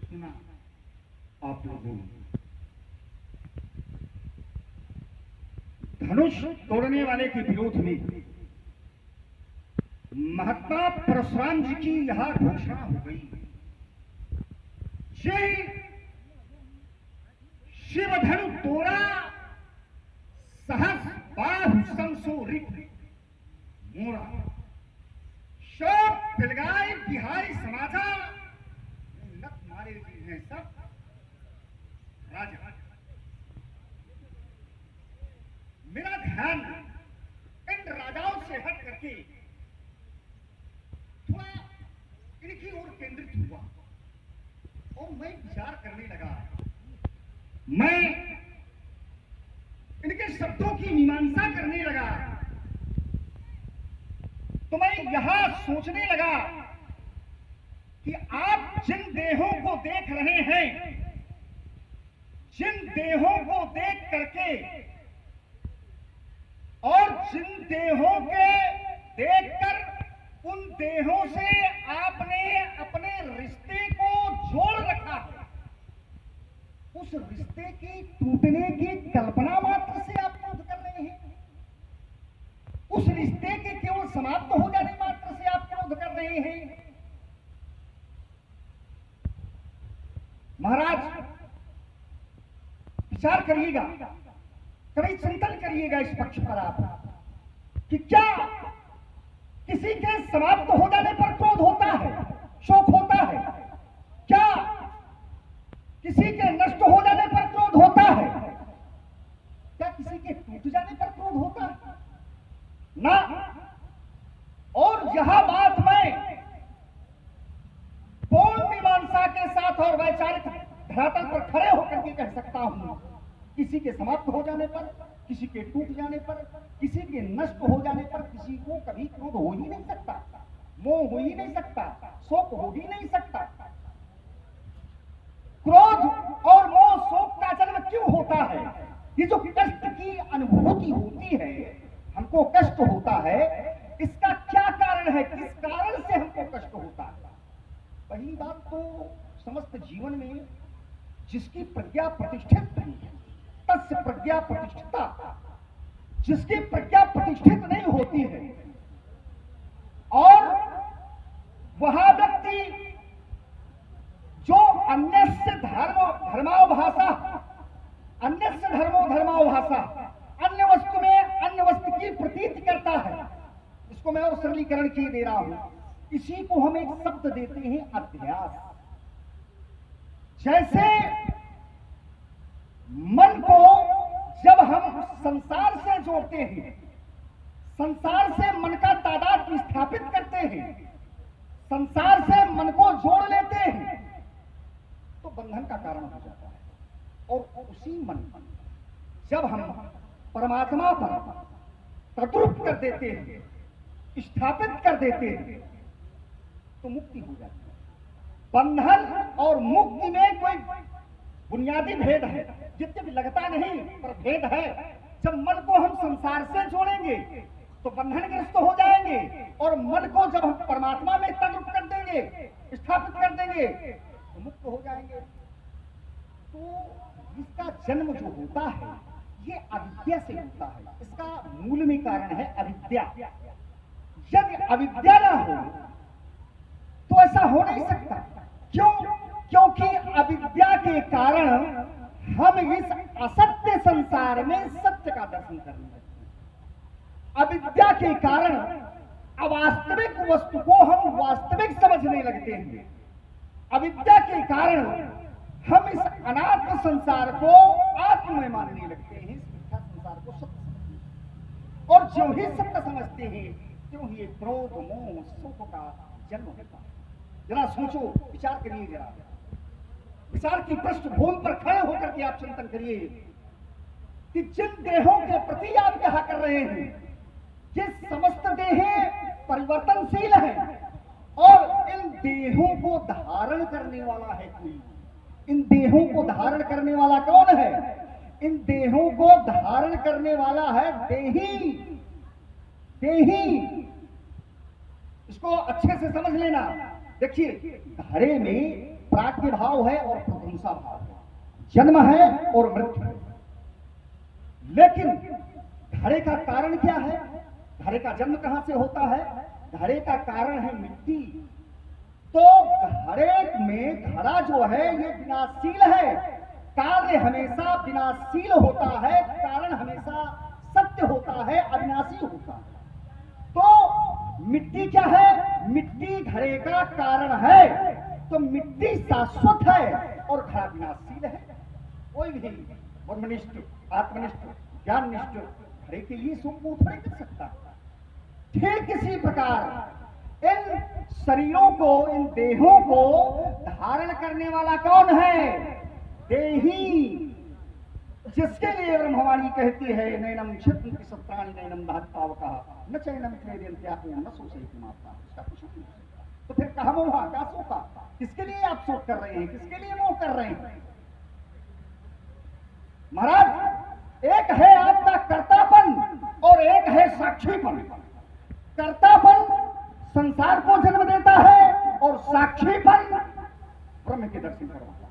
सुना आप लोगों ने। धनुष तोड़ने वाले के विरोध में महात्मा परशुराम जी की यह घोषणा हो गई। शिव धनु तोड़ा सहस बाहु संसोरित मोरा शोक पिलगाए बिहारी समाजा नत मारे हैं सब राजा। मेरा ध्यान इन राजाओं से हट करके थोड़ा इनकी ओर केंद्रित हुआ और मैं विचार करने लगा। मैं इनके शब्दों की मीमांसा करने लगा तो मैं यहां सोचने लगा कि आप जिन देहों को देख रहे हैं, जिन देहों को देख करके और जिन देहों के देखकर उन देहों से आपने अपने रिश्ते को जोड़ रखा है, उस रिश्ते की टूटने की कल्पना मात्र से आप क्रोध कर रहे हैं। उस रिश्ते के केवल समाप्त हो जाने मात्र से आप क्रोध कर रहे हैं। महाराज विचार करिएगा, कभी चिंतन करिएगा इस पक्ष पर आप कि क्या किसी के समाप्त हो जाने पर क्रोध होता है, शोक होता है? क्या किसी के नष्ट हो जाने पर क्रोध होता है? क्या किसी के टूट जाने पर क्रोध होता है? ना। और यह बात मैं पूर्ण मीमांसा के साथ और वैचारिक धरातल पर खड़े होकर के कह सकता हूं, किसी के समाप्त हो जाने पर, किसी के टूट जाने पर, किसी के नष्ट हो जाने पर किसी को कभी क्रोध हो ही नहीं सकता, मोह हो ही नहीं सकता, शोक हो ही नहीं सकता। क्रोध और मोह शोक का जन्म क्यों होता है? ये जो कष्ट की अनुभूति होती है, हमको कष्ट होता है, इसका क्या कारण है? किस कारण से हमको कष्ट होता है? पहली बात तो समस्त जीवन में जिसकी प्रज्ञा प्रतिष्ठित नहीं है, तस्य प्रज्ञा प्रतिष्ठिता, जिसकी प्रज्ञा प्रतिष्ठित नहीं होती है और वह व्यक्ति जो अन्यस्य धर्मावभाषा, अन्यस्य धर्मावभाषा, अन्य वस्तु में अन्य वस्तु की प्रतीति करता है, इसको मैं और सरलीकरण किए दे रहा हूं। इसी को हम एक शब्द देते हैं अध्यास। जैसे मन को जब हम संसार से जोड़ते हैं, संसार से मन का तादाद स्थापित करते हैं, संसार से मन को जोड़ लेते हैं, तो बंधन का कारण हो जाता है। और उसी मन जब हम परमात्मा पर तद्रूप कर देते हैं, स्थापित कर देते हैं, तो मुक्ति हो जाती है। बंधन और मुक्ति में कोई बुनियादी भेद है, जितने भी लगता नहीं पर भेद है। जब मन को हम संसार से जोड़ेंगे तो बंधनग्रस्त हो जाएंगे, और मन को जब हम परमात्मा में तद्रूप कर देंगे, स्थापित कर देंगे, तो मुक्त हो जाएंगे। तो इसका जन्म जो होता है ये अविद्या से होता है। इसका मूल में कारण है अविद्या। यदि अविद्या ना हो तो ऐसा हो नहीं सकता। क्यों? क्योंकि अविद्या के कारण हम इस असत्य संसार में सत्य का दर्शन करने लगते हैं। अविद्या के कारण अवास्तविक वस्तु को हम वास्तविक समझने लगते हैं। अविद्या के कारण हम इस अनात्म संसार को आत्म मानने लगते हैं, इस मिथ्या संसार को सत्य समझते हैं। और जो ही सत्य समझते हैं त्यों ही क्रोध मोह शोक का जन्म होता है। जरा सोचो, विचार करिए, जरा विचार की पृष्ठभूमि पर खड़े होकर के आप चिंतन करिए कि जिन देहों के प्रति आप कहा कर रहे हैं, ये समस्त देहें परिवर्तनशील हैं और इन देहों को धारण करने वाला है कोई। इन देहों को धारण करने वाला कौन है? इन देहों को धारण करने वाला है देही। देही, इसको अच्छे से समझ लेना। देखिए, घड़े में प्राज्ञ भाव है और प्रशंसा भाव है, जन्म है और मृत्यु है। लेकिन घड़े का कारण क्या है? घड़े का जन्म कहां से होता है? घड़े का कारण है मिट्टी। तो घड़े में घड़ा जो है ये विनाशील है, कार्य हमेशा विनाशील होता है, कारण हमेशा सत्य होता है, अविनाशी होता है। तो मिट्टी क्या है? मिट्टी घड़े का कारण है। तो मिट्टी शाश्वत है और घड़ा विनाशील है। कोई भी ब्रह्मनिष्ठ, आत्मनिष्ठ, ज्ञाननिष्ठ घड़े के लिए सुख थोड़ी कर सकता। ठीक इसी प्रकार इन शरीरों को, इन देहों को धारण करने वाला कौन है? देही, जिसके लिए ब्रह्मवाणी कहती है नैनम क्षिप्र सत्राणि नैनम धात्तावका न चैनम क्लेद्यंत्यापो न सोचेति माता। इसका कुछ नहीं हो सकता। तो फिर कहां मोहा, क्या सोचा? किसके लिए आप शोक कर रहे हैं? किसके लिए मोह कर रहे हैं? महाराज, एक है आपका कर्तापन और एक है साक्षीपन। कर्तापन संसार को जन्म देता है और साक्षीपन ब्रह्म के दर्शन करवाता है।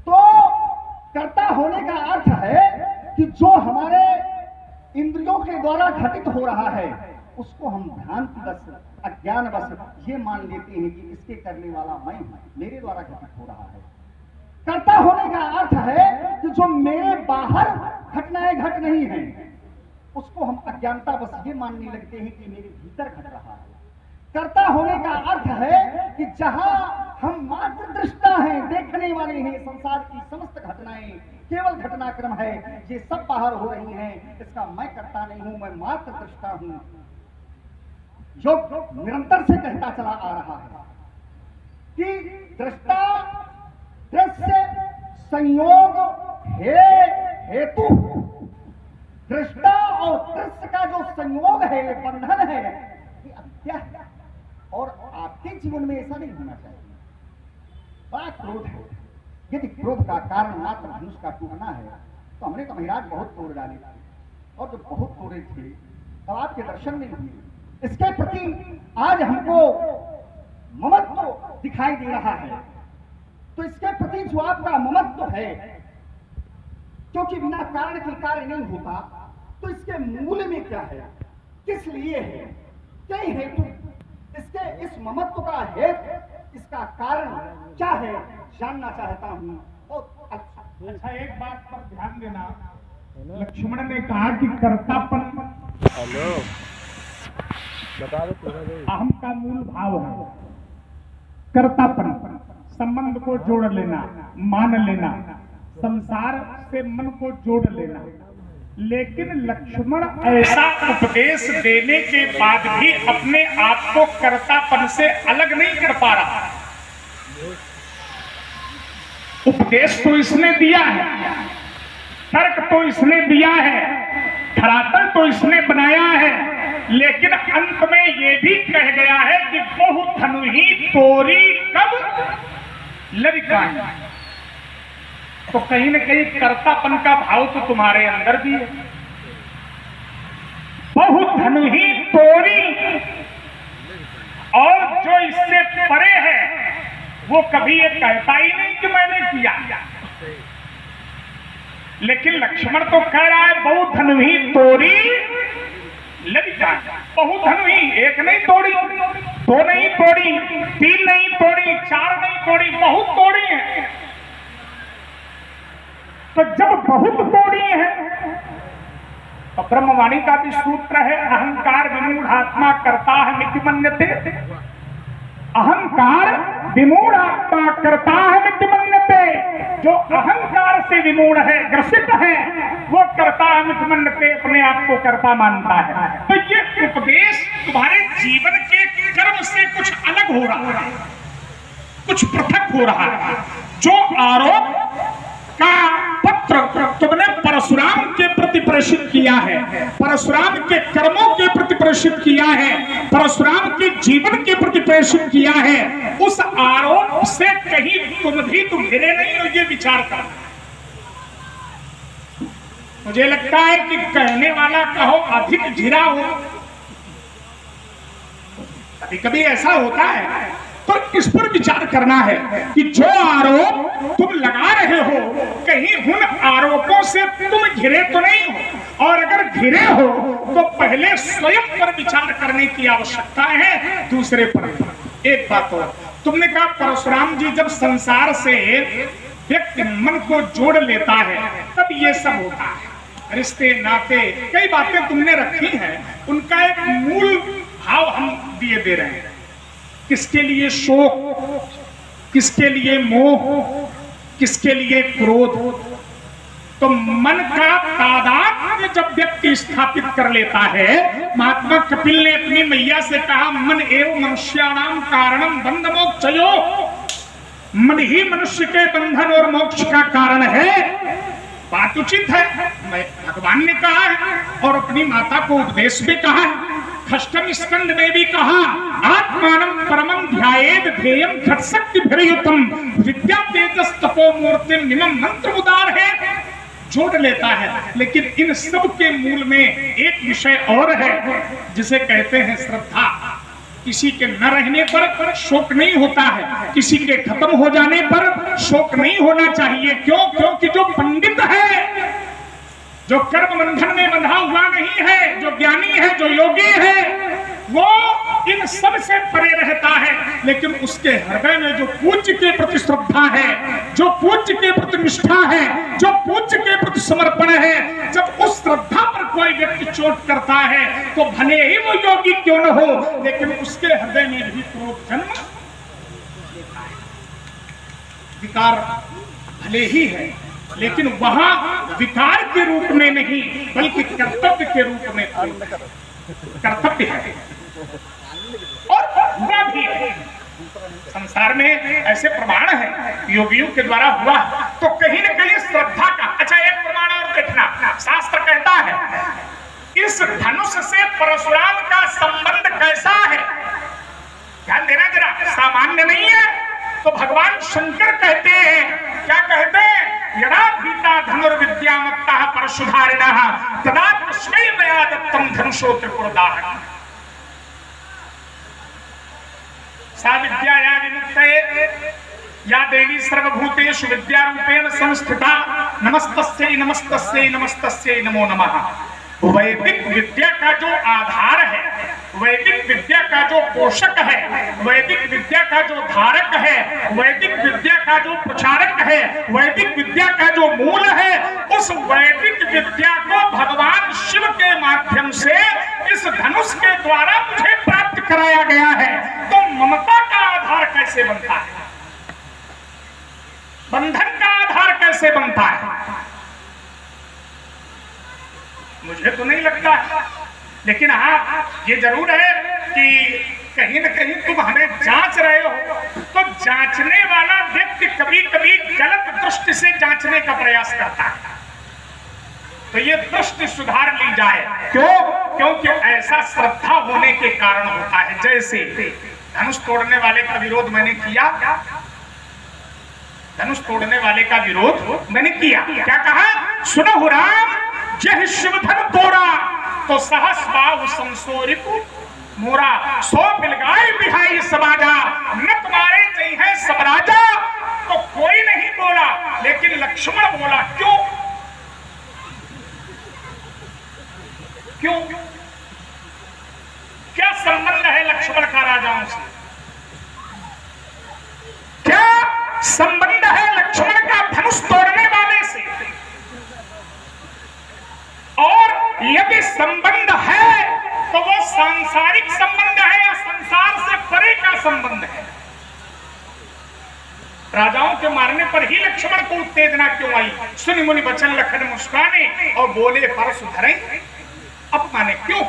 तो कर्ता होने का अर्थ है कि जो हमारे इंद्रियों के द्वारा घटित हो रहा है उसको हम भ्रांतिवश, अज्ञानवश ये मान लेते हैं कि इसके करने वाला मैं हूं, मेरे द्वारा घटित हो रहा है। कर्ता होने का अर्थ है कि जो मेरे बाहर घटनाएं घट नहीं है उसको हम अज्ञानतावश ये मानने लगते हैं कि मेरे भीतर घट रहा है। कर्ता होने का अर्थ है कि जहां हम मात्र दृष्टा हैं, देखने वाले हैं, संसार की समस्त घटनाएं केवल घटनाक्रम है, ये सब बाहर हो रही हैं, इसका मैं कर्ता नहीं हूं, मैं मात्र दृष्टा हूं। जो निरंतर से कहता चला आ रहा है कि दृष्टा दृश्य संयोग हेतु, दृष्टा और दृश्य का जो संयोग है, बंधन है, ये अविद्या है। और आपके जीवन में ऐसा नहीं होना चाहिए। बड़ा क्रोध है। यदि क्रोध का कारण मात्र धनुष का टूटना है तो हमने तो महाराज बहुत तोड़ डाले थे, और जो बहुत तोड़े थे तब आपके दर्शन नहीं हुए। इसके प्रति आज हमको ममत्व दिखाई दे रहा है। तो इसके प्रति जो आपका ममत्व है, क्योंकि बिना कारण के कार्य नहीं होता, तो इसके मूल में क्या है, किस लिए है, कई हेतु, इसके इस ममत्व का हेतु, इसका कारण क्या है, जानना चाहता हूं। अच्छा, एक बात पर ध्यान देना, लक्ष्मण ने कहा कि कर्तापन अहम का मूल भाव है। कर्तापन संबंध को जोड़ लेना, मान लेना, संसार से मन को जोड़ लेना। लेकिन लक्ष्मण ऐसा उपदेश देने के बाद भी अपने आप को कर्तापन से अलग नहीं कर पा रहा। उपदेश तो इसने दिया है, तर्क तो इसने दिया है, धरातल तो इसने बनाया है, लेकिन अंत में ये भी कह गया है कि बहु धनु ही तोरी कब लड़का। तो कहीं न कहीं कर्तापन का भाव तो तुम्हारे अंदर भी है। बहु धनु ही तोरी, और जो इससे परे है वो कभी ये कहता ही नहीं कि मैंने किया। लेकिन लक्ष्मण तो कह रहा है बहु धनु ही तोरी लड़का। बहु धनु ही, एक नहीं तोड़ी, दो नहीं तोड़ी, तीन नहीं तोड़ी, चार नहीं तोड़ी, बहुत तोड़ी है। तो जब बहुत तोड़ी है तो ब्रह्मवाणी का भी सूत्र है, अहंकार विमूढ़ आत्मा करता है मिति मन्यते। अहंकार विमूढ़ आत्मा करता है मिति मन्यते। जो अहंकार से विमूढ़ है, ग्रसित है, वो करता है मिति मन्यते, अपने आप को करता मानता है। तो ये उपदेश तुम्हारे जीवन के कर्म से कुछ अलग हो रहा है, कुछ पृथक हो रहा है। जो आरोप का पत्र तुमने परशुराम के प्रति प्रेषित किया है, परशुराम के कर्मों के प्रति प्रेषित किया है, परशुराम के जीवन के प्रति प्रेषित किया है, उस आरोप से कहीं तुम भी तो घिरे नहीं हो, ये विचार कर। मुझे लगता है कि कहने वाला कहो अधिक घिरा हो, कभी कभी ऐसा होता है, तो इस पर विचार करना है कि जो आरोप तुम लगा रहे हो कहीं उन आरोपों से तुम घिरे तो नहीं हो, और अगर घिरे हो तो पहले स्वयं पर विचार करने की आवश्यकता है, दूसरे पर। एक बात और, तुमने कहा परशुराम जी जब संसार से व्यक्ति मन को जोड़ लेता है तब ये सब होता है। रिश्ते नाते कई बातें तुमने रखी हैं, उनका एक मूल भाव हम दिए दे रहे हैं। किसके लिए शोक, किसके लिए मोह, किसके लिए क्रोध। तो मन का तादात्म्य जब व्यक्ति स्थापित कर लेता है, महात्मा कपिल ने अपनी मैया से कहा मन एवं मनुष्याणाम कारणम बंध मोक्षयो, मन ही मनुष्य के बंधन और मोक्ष का कारण है। बात उचित है, मैं भगवान ने कहा है और अपनी माता को उपदेश भी कहा है। अष्टम स्कंद में भी कहा आत्मानं परमं ध्यायेद ध्येयं खट्शक्तिभिर्युतम् विद्या तेजस तपो मूर्तिम निमम मंत्र उदार है, जोड़ लेता है। लेकिन इन सब के मूल में एक विषय और है जिसे कहते हैं श्रद्धा। किसी के न रहने पर शोक नहीं होता है, किसी के खत्म हो जाने पर शोक नहीं होना चाहिए। क्यों? क्योंकि जो पंडित है, जो कर्म बंधन में बंधा हुआ नहीं है, जो ज्ञानी है, जो योगी है, वो इन सब से परे रहता है। लेकिन उसके हृदय में जो पूज्य के प्रति श्रद्धा है, जो पूज्य के प्रति निष्ठा है, जो पूज्य के प्रति समर्पण है, जब उस श्रद्धा पर कोई व्यक्ति चोट करता है तो भले ही वो योगी क्यों न हो, लेकिन उसके हृदय में भी क्रोध जन्म लेता है। विकार भले ही है, लेकिन वहां विकार के रूप में नहीं बल्कि कर्तव्य के रूप में कर्तव्य है और हुआ भी है। संसार में ऐसे प्रमाण है योगियों के द्वारा हुआ, तो कहीं न कहीं श्रद्धा का। अच्छा, एक प्रमाण और देखना, शास्त्र कहता है इस धनुष से परशुराम का संबंध कैसा है, ध्यान देना जरा, सामान्य नहीं है। तो भगवान शंकर कहते हैं, क्या कहते हैं, यदा भीता धनुर्विद्यामत्तः परशुधारिणः तदा तस्मै मया दत्तं धनुषो त्रिपुरदाहः। सा विद्या या विमुक्तये या देवी सर्वभूतेषु विद्यारूपेण संस्थिता नमस्तस्यै नमस्तस्यै नमस्तस्यै नमो नमः। वैदिक विद्या का जो आधार है, वैदिक विद्या का जो पोषक है, वैदिक विद्या का जो धारक है, वैदिक विद्या का जो प्रचारक है, वैदिक विद्या का जो मूल है, उस वैदिक विद्या को भगवान शिव के माध्यम से इस धनुष के द्वारा मुझे प्राप्त कराया गया है। तो ममता का आधार कैसे बनता है, बंधन का आधार कैसे बनता है, मुझे तो नहीं लगता। लेकिन हाँ, ये जरूर है कि कहीं न कहीं तुम हमें जांच रहे हो, तो जांचने वाला व्यक्ति कभी कभी गलत दृष्टि से जांचने का प्रयास करता है, तो ये दृष्टि सुधार ली जाए। क्यों? क्योंकि ऐसा श्रद्धा होने के कारण होता है। जैसे धनुष तोड़ने वाले का विरोध मैंने किया, धनुष तोड़ने वाले का विरोध मैंने किया, क्या कहा, सुनो राम जय शिव धन तोड़ा तो सहस बाहु संसोरित मोरा, सो बिलगाई बिहाई समाजा न तुम्हारे जय है सब राजा। तो कोई नहीं बोला, लेकिन लक्ष्मण बोला। क्यों? क्यों? क्या संबंध है लक्ष्मण का राजाओं से? क्या संबंध है लक्ष्मण का धनुष तोड़ने वाले से? और यदि संबंध है तो वो सांसारिक संबंध है या संसार से परे का संबंध है? राजाओं के मारने पर ही लक्ष्मण को उत्तेजना क्यों आई? सुनि मुनि बचन लखन मुस्काने और बोले परसु धरे अपमाने। क्यों?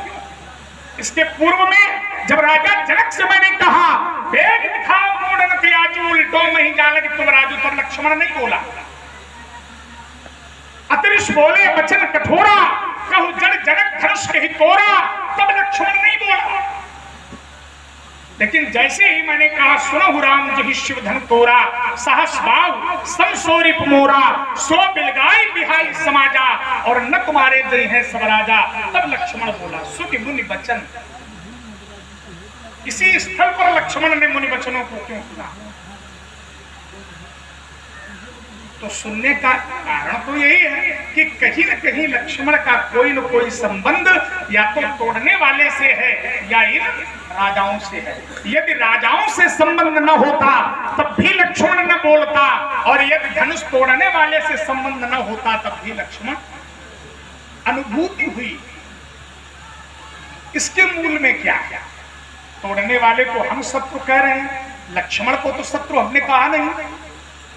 इसके पूर्व में जब राजा जनक से मैंने कहा वेग दिखाओ मूढ़न त्याजू उल्टो नहीं जाने तुम राजू, तब लक्ष्मण नहीं बोला। अतरिश बोले वचन कठोरा कहूं जड़ जनक धनुष के ही तोड़ा, तब लक्ष्मण नहीं बोला। लेकिन जैसे ही मैंने कहा सुनो राम जहि शिव धन तोरा सहस बाहु संसोरिप मोरा, सो बिलगाई बिहाई समाजा और न तुम्हारे जय है सब राजा, तब लक्ष्मण बोला। सुनि मुनि वचन, इसी स्थल पर लक्ष्मण ने मुनि वचनों को क्यों सुना? तो सुनने का कारण तो यही है कि कहीं न कहीं लक्ष्मण का कोई न कोई संबंध या तो तोड़ने वाले से है या इन राजाओं से है। यदि राजाओं से संबंध न होता तब भी लक्ष्मण न बोलता, और यदि धनुष तोड़ने वाले से संबंध न होता तब भी लक्ष्मण अनुभूति हुई। इसके मूल में क्या है? तोड़ने वाले को हम शत्रु कह रहे हैं, लक्ष्मण को तो शत्रु हमने कहा नहीं,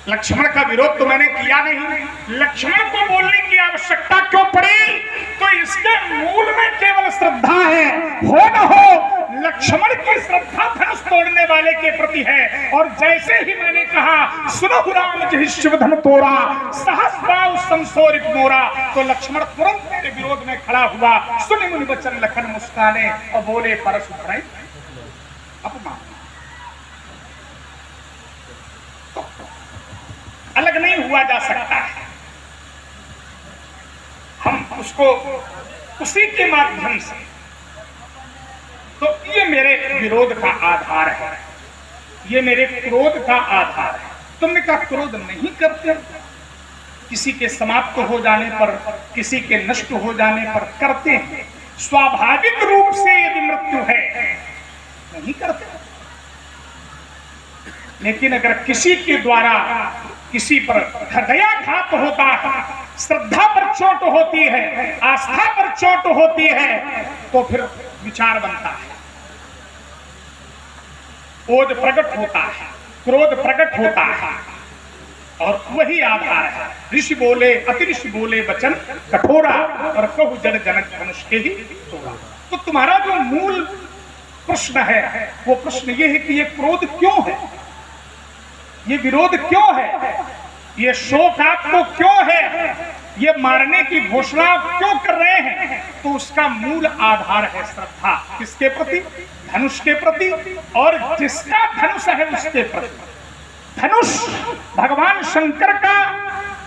लक्ष्मण का विरोध तो मैंने किया नहीं। लक्ष्मण को बोलने की आवश्यकता क्यों पड़ी? तो इसके मूल में केवल श्रद्धा है। हो न हो लक्ष्मण की श्रद्धा धनुष तोड़ने वाले के प्रति है। और जैसे ही मैंने कहा सुनो राम जहि शिव धन तोड़ा सहस्राव संसोरित मोरा, तो लक्ष्मण तुरंत मेरे विरोध में खड़ा हुआ। सुनि मुनि बचन लखन मुस्काने और बोले परशु अपमान। अलग नहीं हुआ जा सकता है, हम उसको उसी के माध्यम से। तो ये मेरे विरोध का आधार है, ये मेरे क्रोध का आधार है। तुमने कहा क्रोध नहीं करते, किसी के समाप्त हो जाने पर, किसी के नष्ट हो जाने पर करते हैं। स्वाभाविक रूप से यदि मृत्यु है नहीं करते, लेकिन अगर किसी के द्वारा किसी पर हृदयाघात होता है, श्रद्धा पर चोट होती है, आस्था पर चोट होती है, तो फिर विचार बनता है, ओज प्रकट होता है, क्रोध प्रकट होता है। और वही आधार है। ऋषि बोले अति ऋषि बोले वचन कठोरा, और कहु जन जनक धनुष के ही तोड़ा। तो तुम्हारा जो मूल प्रश्न है वो प्रश्न ये है कि ये क्रोध क्यों है, ये विरोध क्यों है, ये शोक आपको क्यों है, ये मारने की घोषणा आप क्यों कर रहे हैं? तो उसका मूल आधार है श्रद्धा। किसके प्रति? धनुष के प्रति, और जिसका धनुष है उसके प्रति। धनुष भगवान शंकर का,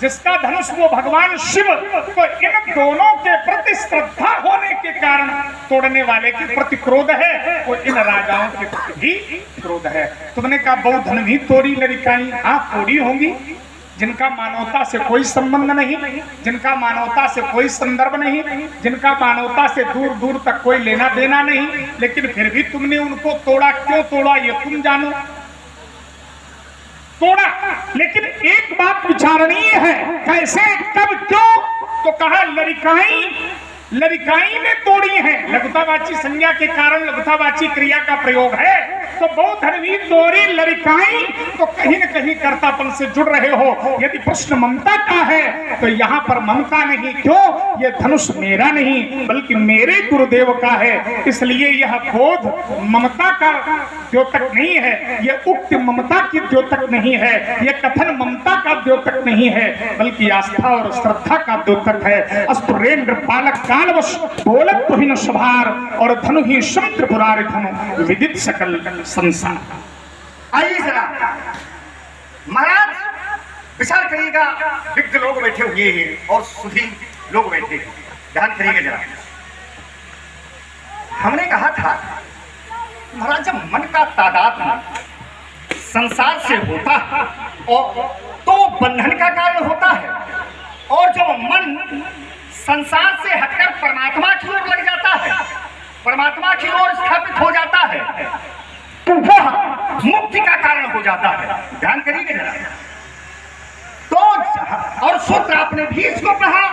जिसका धनुष वो भगवान शिव। तो इन दोनों के प्रति श्रद्धा होने के कारण तोड़ने वाले के प्रति क्रोध है, और इन राजाओं के प्रति भी क्रोध है। तुमने कहा बहु धन भी तोड़ी लड़काई। हाँ, तोड़ी होंगी, जिनका मानवता से कोई संबंध नहीं, जिनका मानवता से कोई संदर्भ नहीं, जिनका मानवता से दूर दूर तक कोई लेना देना नहीं, लेकिन फिर भी तुमने उनको तोड़ा। क्यों तोड़ा ये तुम जानो, तोड़ा। लेकिन एक बात विचारणीय है, कैसे, कब, क्यों? तो कहा लड़काई ने तोड़ी है। लघुतावाची संज्ञा के कारण लघुतावाची क्रिया का प्रयोग है। तो बहुत धनवी तोड़ी लड़काई, तो कहीं न कहीं कर्तापन से जुड़ रहे हो। यदि प्रश्न ममता का है तो यहाँ पर ममता नहीं। क्यों? ये धनुष मेरा नहीं बल्कि मेरे गुरुदेव का है, इसलिए यह बोध ममता का द्योतक नहीं है, यह उक्त ममता की द्योतक नहीं है, यह कथन ममता का द्योतक नहीं है, बल्कि आस्था और श्रद्धा का द्योतक है। अस्त्रेंद्र पालक कालवश बोलत तुहिन सभार, और धनु ही समुद्र पुरार धनु विदित सकल संसार। आइए जरा महाराज विचार करिएगा, विज्ञ लोग बैठे हुए हैं और सुधी लोग बैठे हैं, ध्यान करिएगा जरा। हमने कहा था महाराज जब मन का तादाद संसार से होता है और तो बंधन का कारण होता है, और जब मन संसार से हटकर परमात्मा की ओर लग जाता है, परमात्मा की ओर स्थापित हो जाता है, तो वह मुक्ति का कारण हो जाता है। ध्यान करिए जरा। तो और सूत्र आपने भी इसको कहा,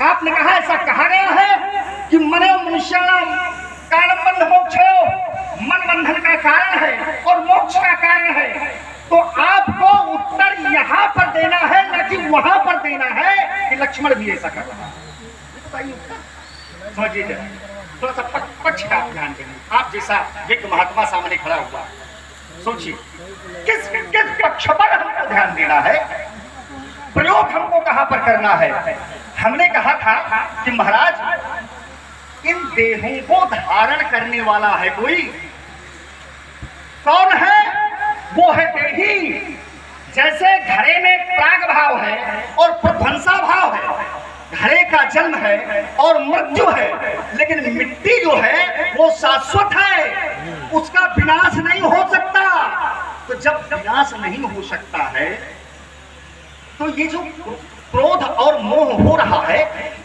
आपने कहा ऐसा कहा गया है कि मनो मनुष्याणाम कारणम बंध मोक्षयो, मन बंधन का कारण है और मोक्ष का कारण है। तो आपको उत्तर यहाँ पर देना है, न कि वहां पर देना है कि लक्ष्मण भी ऐसा कर रहा है। समझिए जरा, थोड़ा सा पक्ष का ध्यान करिए। आप जैसा एक महात्मा सामने खड़ा हुआ, सोचिए किस किस पक्ष पर हमको ध्यान देना है, प्रयोग हमको कहां पर करना है। हमने कहा था कि महाराज इन देहों को धारण करने वाला है कोई, कौन है? वो है देही। जैसे घड़े में प्राग भाव है और प्रध्वंसा भाव है, घड़े का जन्म है और मृत्यु है, लेकिन मिट्टी जो है वो शाश्वत है, उसका विनाश नहीं हो सकता। तो जब विनाश नहीं हो सकता है तो ये जो क्रोध और मोह हो रहा है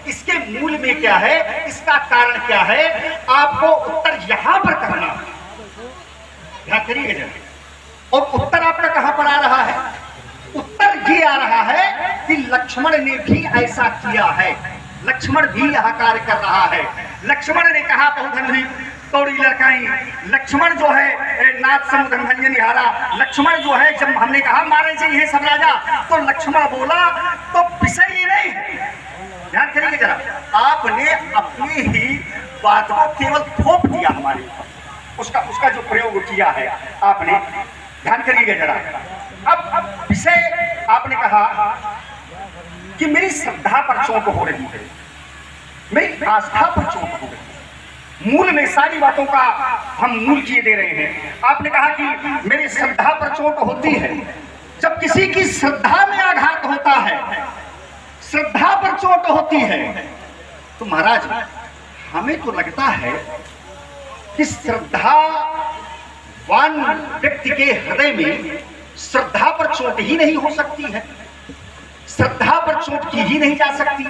इसके मूल में क्या है, इसका कारण क्या है, आपको उत्तर यहां पर करना है। ध्यान करिए जरा। और उत्तर आपका कहां पर आ रहा है? उत्तर ये आ रहा है कि लक्ष्मण ने भी ऐसा किया है, लक्ष्मण भी यह कार्य कर रहा है। लक्ष्मण ने कहा बहुधन तोड़ी लड़काई, लक्ष्मण जो है नाथ समुद्र भंजन निहारा, लक्ष्मण जो है जब हमने कहा मारे चाहिए सब राजा तो लक्ष्मण बोला तो विषय ये नहीं है। ध्यान करिए जरा, आपने अपनी ही बात को केवल थोप दिया हमारे ऊपर, उसका जो प्रयोग किया है आपने। ध्यान करिएगा जरा। अब विषय आपने कहा कि मेरी श्रद्धा पर चोट हो रही है, मेरी आस्था पर चोट हो रही है। मूल में सारी बातों का हम मूल किए दे रहे हैं। आपने कहा कि मेरी श्रद्धा पर चोट होती है। जब किसी की श्रद्धा में आघात होता है, श्रद्धा पर चोट होती है, तो महाराज हमें तो लगता है कि श्रद्धावान व्यक्ति के हृदय में श्रद्धा पर चोट ही नहीं हो सकती है, श्रद्धा पर चोट की ही नहीं जा सकती,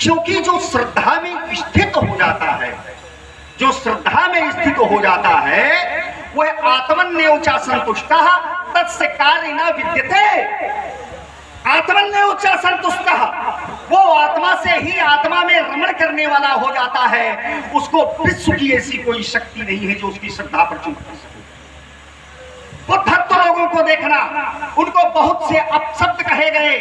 क्योंकि जो श्रद्धा में स्थित हो जाता है, जो श्रद्धा में स्थित हो जाता है वह आत्मन्योचा संतुष्टः तस्य कार्य न विद्यते। आत्मन्योचा संतुष्टः, वो आत्मा से ही आत्मा में रमण करने वाला हो जाता है। उसको विश्व की ऐसी कोई शक्ति नहीं है जो उसकी श्रद्धा पर चूक कर सके। वो भक्त लोगों को देखना, उनको बहुत से अपशब्द कहे गए,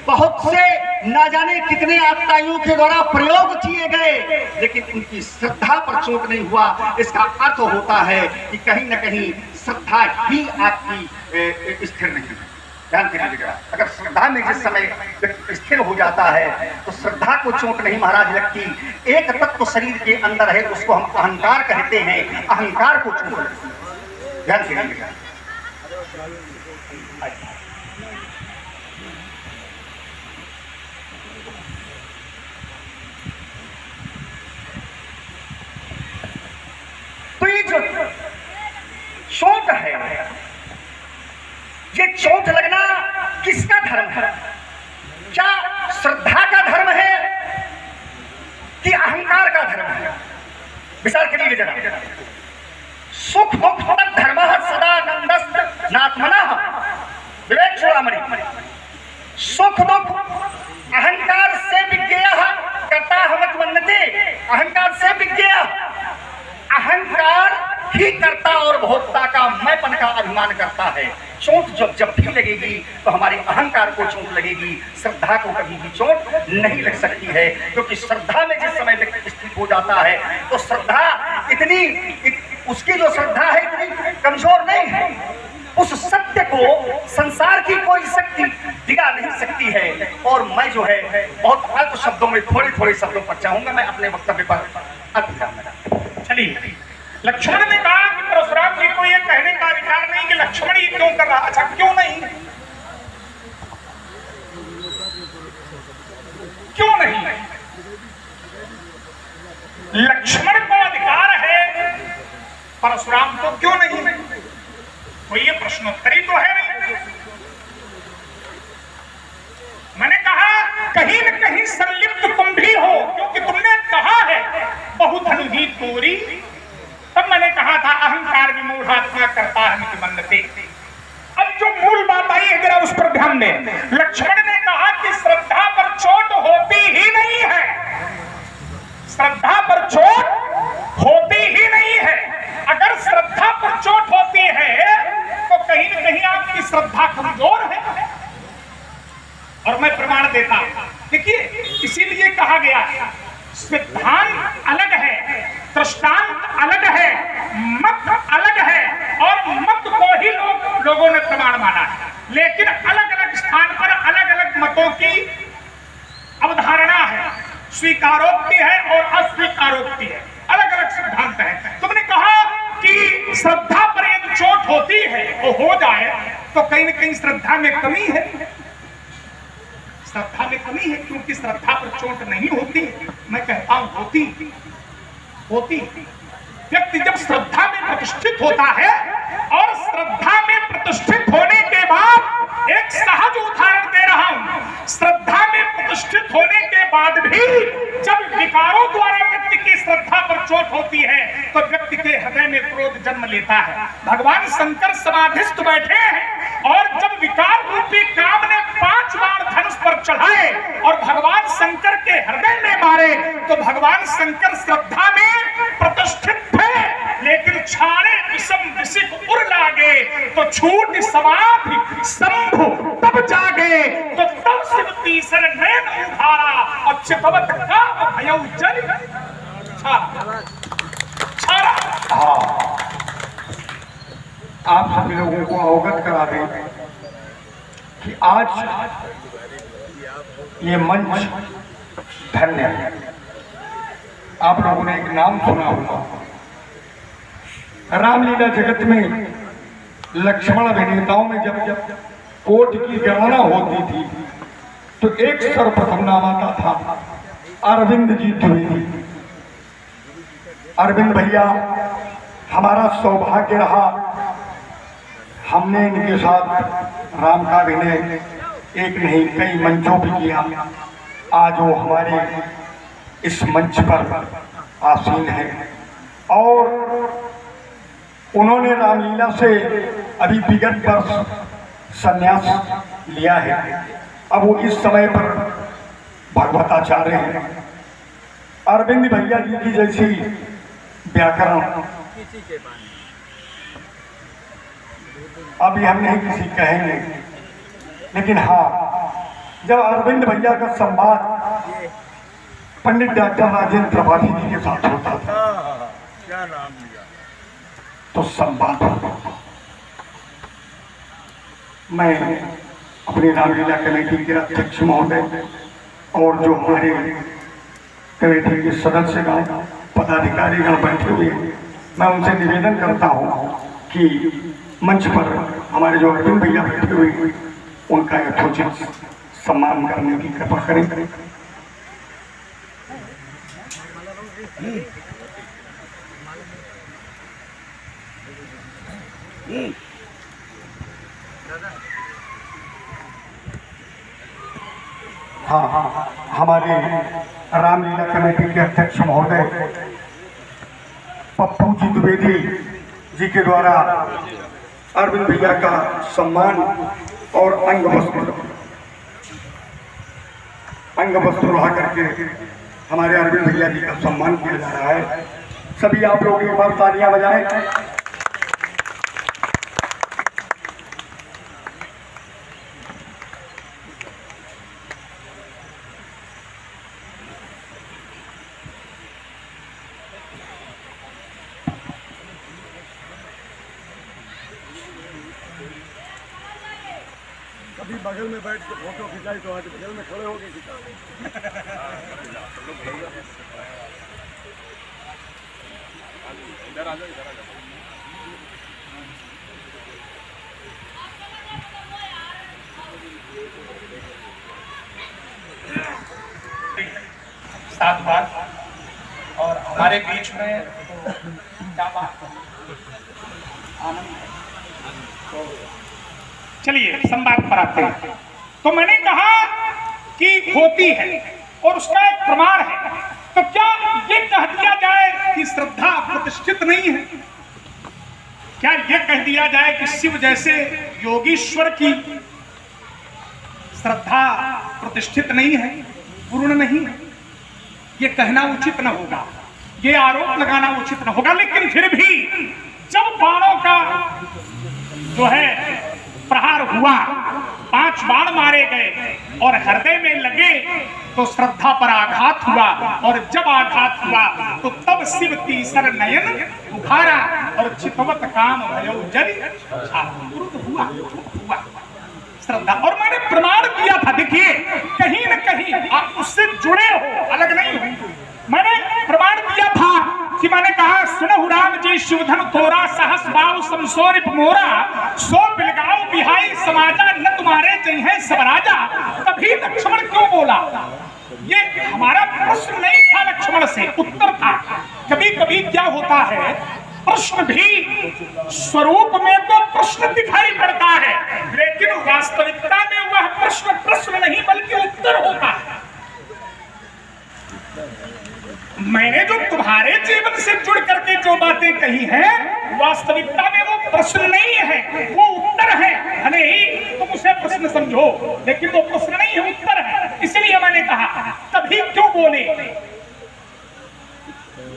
बहुत से ना जाने कितने आत्ताइयों के द्वारा प्रयोग किए गए, लेकिन उनकी श्रद्धा पर चोट नहीं हुआ। इसका अर्थ होता है कि कहीं न कहीं श्रद्धा ही आपकी स्थिर नहीं है। ध्यान दीजिएगा, अगर श्रद्धा में जिस समय स्थिर हो जाता है तो श्रद्धा को चोट नहीं महाराज लगती। एक तत्व शरीर के अंदर है, उसको हम अहंकार कहते हैं, अहंकार को चोट लगती है। ध्यान दीजिएगा। तो ये जो चोट है, ये चोट लगना किसका धर्म है? क्या श्रद्धा का धर्म है कि अहंकार का धर्म है? विचार करिए जरा। सुख दुख धर्म सदा नंदस्त नात्मनः विवेक चूड़ामणि। सुख दुख अहंकार से विज्ञेयः कर्ता हमत मन्यते। अहंकार से विज्ञेयः, अहंकार ही कर्ता और भोक्ता का मैंपन का अभिमान करता है। चोट जब भी लगेगी तो हमारे अहंकार को चोट लगेगी, श्रद्धा को कभी भी चोट नहीं लग सकती है। क्योंकि श्रद्धा में जिस समय व्यक्ति स्थित हो जाता है तो श्रद्धा उसकी जो श्रद्धा है इतनी कमजोर नहीं है, उस सत्य को संसार की कोई शक्ति दिगा नहीं सकती है। और मैं जो है बहुत अल्प शब्दों में थोड़े शब्दों पर चाहूंगा, मैं अपने वक्तव्य पर चलिए। लक्ष्मण ने कहा कि परशुराम जी को यह कहने का अधिकार नहीं कि लक्ष्मण ये क्यों कर रहा। अच्छा, क्यों नहीं? क्यों नहीं? लक्ष्मण को अधिकार है, परशुराम को क्यों नहीं? तो ये प्रश्नोत्तरी तो है नहीं। मैंने कहा कहीं न कहीं संलिप्त तुम भी हो, क्योंकि तुमने कहा है बहुधनु ही तोरी। तब मैंने कहा था अहंकार विमूढ़ात्मा करता है मन्नते। अब जो मूल बात आई है जरा उस पर ध्यान दें। लक्ष्मण ने कहा कि श्रद्धा पर चोट होती ही नहीं है, श्रद्धा पर चोट होती ही नहीं है। अगर श्रद्धा पर चोट होती है तो कहीं न कहीं आपकी श्रद्धा कमजोर है। और मैं प्रमाण देता हूं, देखिए इसीलिए कहा गया सिद्धांत अलग है, दृष्टांत अलग है, मत अलग है, और मत को ही लोगों ने प्रमाण माना है। लेकिन अलग अलग स्थान पर अलग अलग मतों की अवधारणा है, स्वीकारोक्ति है और अस्वीकारोक्ति है, अलग अलग सिद्धांत है। तुमने कहा कि श्रद्धा पर यदि चोट होती है वो हो जाए तो कहीं न कहीं श्रद्धा में कमी है, श्रद्धा में कमी है, क्योंकि श्रद्धा पर चोट नहीं होती। मैं कहता हूं होती। व्यक्ति जब श्रद्धा में प्रतिष्ठित होता है और श्रद्धा में प्रतिष्ठित होने के बाद एक सहज उदाहरण दे रहा हूं। श्रद्धा में प्रतिष्ठित होने के बाद भी जब विकारों द्वारा व्यक्ति की श्रद्धा पर चोट होती है तो व्यक्ति के हृदय में क्रोध जन्म लेता है। भगवान शंकर समाधिस्थ बैठे हैं और जब विकार रूपी काम ने 5 बार धनुष पर चढ़ाए और भगवान शंकर के हृदय में मारे तो भगवान शंकर श्रद्धा में प्रतिष्ठित थे, लेकिन छाड़े विषम विषिक उर लागे तो छूट समाधि शंभु तब जागे तो तब शिव तीसर नयन उधारा और चितवत काम भयउ जल छाड़ा। आप सभी लोगों को अवगत करा दें कि आज ये मंच धन्य है। आप लोगों ने एक नाम सुना होगा, रामलीला जगत में लक्ष्मण अभिनेताओं में जब कोर्ट की गणना होती थी तो एक सर्वप्रथम नाम आता था अरविंद जी द्विवेदी। अरविंद भैया हमारा सौभाग्य रहा, हमने इनके साथ राम का अभिनय एक नहीं कई मंचों पर किया। आज वो हमारे इस मंच पर आसीन है और उन्होंने रामलीला से अभी विगत वर्ष संन्यास लिया है। अब वो इस समय पर भगवताचार्य हैं। अरविंद भैया जी की जैसी व्याकरण अभी हम नहीं किसी कहेंगे, लेकिन हाँ, जब अरविंद भैया का संवाद पंडित डॉक्टर राजेंद्र त्रिपाठी जी के साथ होता था क्या नाम लिया तो संवाद होता था। मैं अपनी रामलीला कमेटी के अध्यक्ष महोदय और जो हमारे कमेटी के सदस्यगण पदाधिकारीगण बैठे हुए, मैं उनसे निवेदन करता हूँ कि मंच पर हमारे जो अरविंद भैया बैठे हुए उनका यथोचित सम्मान करने की कृपा करें। हाँ, हमारे रामलीला कमेटी के अध्यक्ष महोदय पप्पू जी द्विवेदी जी के द्वारा अरविंद भैया का सम्मान और अंग वस्त्र ला करके हमारे अरविंद भैया जी का सम्मान किया जा रहा है। सभी आप लोग एक बार तालियां बजाएं। कभी बगल में बैठ के फोटो खिंचाई तो आज बगल में खड़े हो गए खिंचा। इधर आ जाओ, इधर आ जाओ। सात बार और हमारे बीच में तो क्या बात है, आनंद है। तो चलिए संवाद पर आते हैं। तो मैंने कहा कि होती है और उसका एक प्रमाण है, तो क्या ये कह दिया जाए कि श्रद्धा प्रतिष्ठित नहीं है? क्या ये कह दिया जाए कि शिव जैसे योगीश्वर की श्रद्धा प्रतिष्ठित नहीं है, पूर्ण नहीं है? ये कहना उचित न होगा, ये आरोप लगाना उचित न होगा। लेकिन फिर भी जब बाणों का जो है प्रहार हुआ, 5 बाण मारे गए और हृदय में लगे तो श्रद्धा पर आघात हुआ, और जब आघात हुआ तो तब शिव तीसर नयन उखारा और चितवत काम भयउ जरि हुआ श्रद्धा। और मैंने प्रमाण किया था, देखिए कहीं न कहीं आप उससे जुड़े हो, अलग नहीं हो। मैंने प्रमाण दिया था कि मैंने कहा सुनहु राम जी शिवधन तोरा सहस बाऊ समसोरिप मोरा सो बिलगाओ बिहाई समाजा न तुम्हारे जय है सब राजा। तभी लक्ष्मण क्यों बोला? ये हमारा प्रश्न नहीं था, लक्ष्मण से उत्तर था। कभी कभी क्या होता है प्रश्न भी स्वरूप में तो प्रश्न दिखाई पड़ता है, लेकिन वास्तविकता में वह प्रश्न प्रश्न नहीं बल्कि उत्तर होता है। मैंने जो तुम्हारे जीवन से जुड़ करके जो बातें कही हैं, वास्तविकता में वो प्रश्न नहीं है, वो उत्तर है। भले ही तुम उसे प्रश्न समझो, लेकिन वो प्रश्न नहीं है, उत्तर है। इसलिए मैंने कहा तभी क्यों बोले।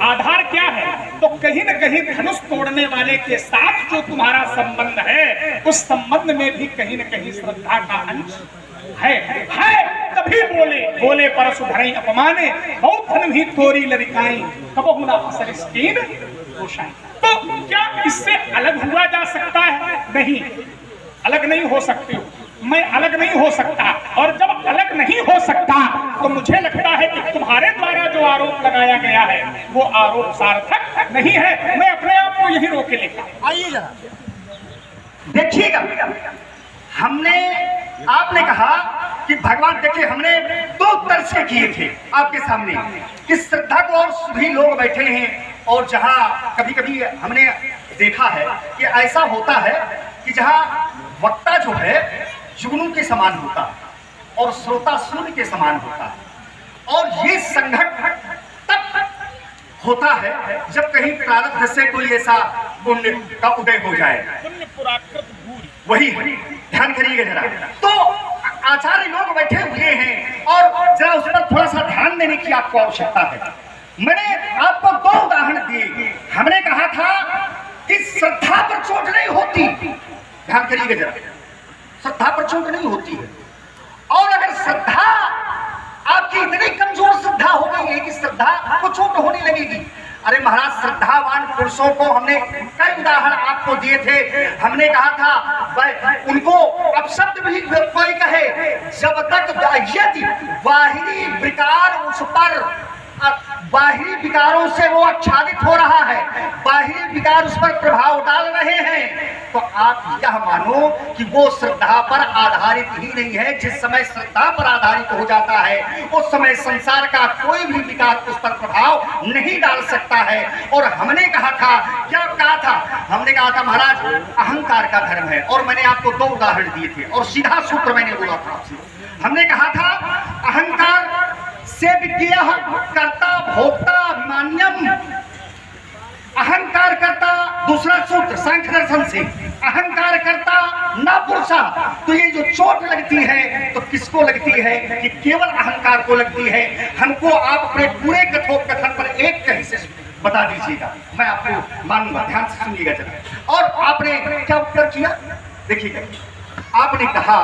आधार क्या है? तो कहीं न कहीं धनुष तोड़ने वाले के साथ जो तुम्हारा संबंध है, उस संबंध में भी कहीं न कहीं श्रद्धा का अंश है। तभी बोले परसु धरई अपमाने, बहुत धन भी तोरी लरिकाई, कबहु ना असरिस्तीन रोशाई। तो क्या इससे अलग हुआ जा सकता है? नहीं, अलग नहीं हो सकती हो, मैं अलग नहीं हो सकता। और जब अलग नहीं हो सकता तो मुझे लगता है कि तुम्हारे द्वारा जो आरोप लगाया गया है वो आरोप सार्थक नहीं है। मैं अपने आप को यही रोके लेता। आइए जरा देखिएगा, आपने कहा कि भगवान, देखिए हमने दो तर्ज किए थे आपके सामने कि श्रद्धा को, और सभी लोग बैठे हैं, और जहां कभी कभी हमने देखा है कि ऐसा होता है कि जहां वक्ता जो है जुगनू के समान होता है और श्रोता सूर्य के समान होता है, और ये संघट तब होता है जब कहीं प्रारब्ध से कोई ऐसा पुण्य का उदय हो जाए। वही ध्यान करिएगा जरा। तो आचार्य लोग बैठे हुए हैं और जरा उस पर थोड़ा सा ध्यान देने की आपको आवश्यकता है। मैंने आपको दो उदाहरण दिए। हमने कहा था कि श्रद्धा पर चोट नहीं होती, ध्यान करिएगा जरा, श्रद्धा पर चोट नहीं होती है। और अगर श्रद्धा आपकी इतनी कमजोर श्रद्धा हो गई है कि श्रद्धा को चोट होने लगेगी। अरे महाराज, श्रद्धावान पुरुषों को हमने कई उदाहरण आपको दिए थे। हमने कहा था उनको अपशब्द भी कोई कहे, जब तक यदि बाहरी विकार उस पर, बाहरी विकारों से वो आच्छादित हो रहा है, बाहरी विकार उस पर प्रभाव डाल रहे हैं, तो आप यह मानो कि वो श्रद्धा पर आधारित ही नहीं है। जिस समय श्रद्धा पर आधारित हो जाता है उस समय संसार का कोई भी विकार उस पर प्रभाव नहीं डाल सकता है। और हमने कहा था, क्या कहा था? हमने कहा था महाराज, अहंकार का धर्म है। और मैंने आपको दो उदाहरण दिए थे और सीधा सूत्र मैंने बोला था आपसे। हमने कहा था अहंकार से विज्ञेय कर्ता भोक्ता अभिमान्यम, अहंकार करता, दूसरा सूत्र सांख्य दर्शन से, अहंकार करता ना पुरुषा। तो ये जो चोट लगती है तो किसको लगती है? कि केवल अहंकार को लगती है। हमको आप अपने पूरे कथोपकथन पर एक कहीं से बता दीजिएगा, मैं आपको मानूंगा। ध्यान से सुनिएगा जरा। और आपने क्या उत्तर किया? देखिएगा, आपने कहा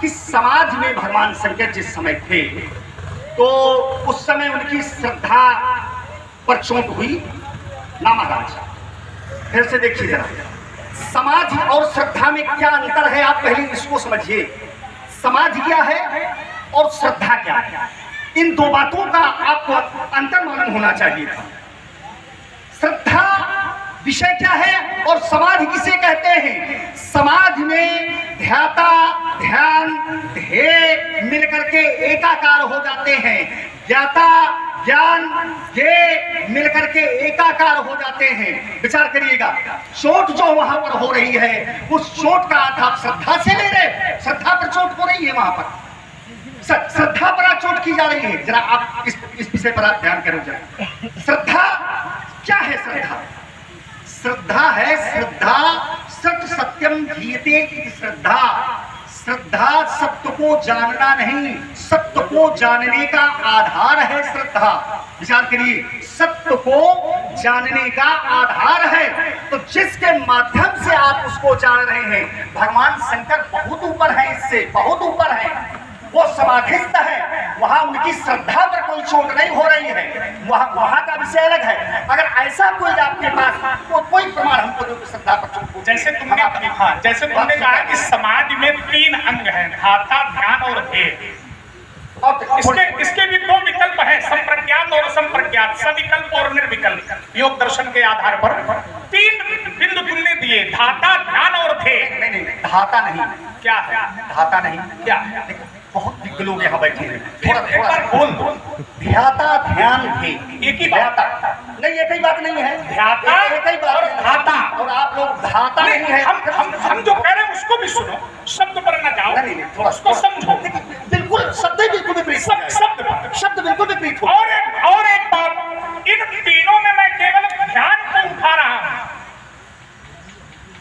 कि समाज में भगवान शंकर जिस समय थे तो उस समय उनकी श्रद्धा पर चोट हुई ना महाराज। फिर से देखिए जरा, समाज और श्रद्धा में क्या अंतर है, आप पहले इसको समझिए। समाज क्या है और श्रद्धा क्या है, इन दो बातों का आपको अंतर मालूम होना चाहिए था। श्रद्धा विषय क्या है और समाधि किसे कहते हैं? समाधि में ध्याता ध्यान ध्येय मिलकर के एकाकार हो जाते हैं। ज्ञाता ज्ञान ध्येय मिलकर के एकाकार हो जाते हैं। विचार करिएगा, चोट जो वहां पर हो रही है उस चोट का अर्थ आप श्रद्धा से ले रहे। श्रद्धा पर चोट हो रही है, वहां पर श्रद्धा पर चोट की जा रही है। जरा आप इस विषय पर आप ध्यान करो जरा। श्रद्धा क्या है? श्रद्धा है, श्रद्धा सत्य सत्यम धीयते इति श्रद्धा। श्रद्धा सत्य को जानना नहीं, सत्य को जानने का आधार है श्रद्धा। विचार करिए, सत्य को जानने का आधार है। तो जिसके माध्यम से आप उसको जान रहे हैं, भगवान शंकर बहुत ऊपर है, इससे बहुत ऊपर है। वो समाधिस्थ है, वहां उनकी श्रद्धा पर कोई चोट नहीं हो रही है, वहां का विषय अलग है। अगर ऐसा कोई आपके पास तो कोई प्रमाण हमको जो श्रद्धा पर चोट हो, जैसे तुमने कहा कि समाज में 3 अंग हैं, धाता ध्यान और ध्येय। इसके भी 2 विकल्प हैं, संप्रज्ञात और असंप्रज्ञात, सविकल्प और निर्विकल्प। योग दर्शन के आधार पर 3 बिंदु तुमने दिए, धाता ध्यान और ध्येय। नहीं, धाता नहीं। क्या है? धाता नहीं क्या है? बहुत दिग्ग लोग यहाँ बैठे हैं, थोड़ा बोल दो। ध्याता ध्येय, एक ही बात। नहीं, एक ही बात नहीं है। ध्याता एक ही बात और धाता। और आप लोग धाता नहीं है। हम जो कह रहे हैं उसको भी सुनो, शब्द पर न जाओ। नहीं, थोड़ा उसको समझो। बिल्कुल शब्द बिल्कुल विपरीत, शब्द बिल्कुल विपरीत हो। और एक बात, इन तीनों में मैं केवल ध्यान को उठा रहा हूं।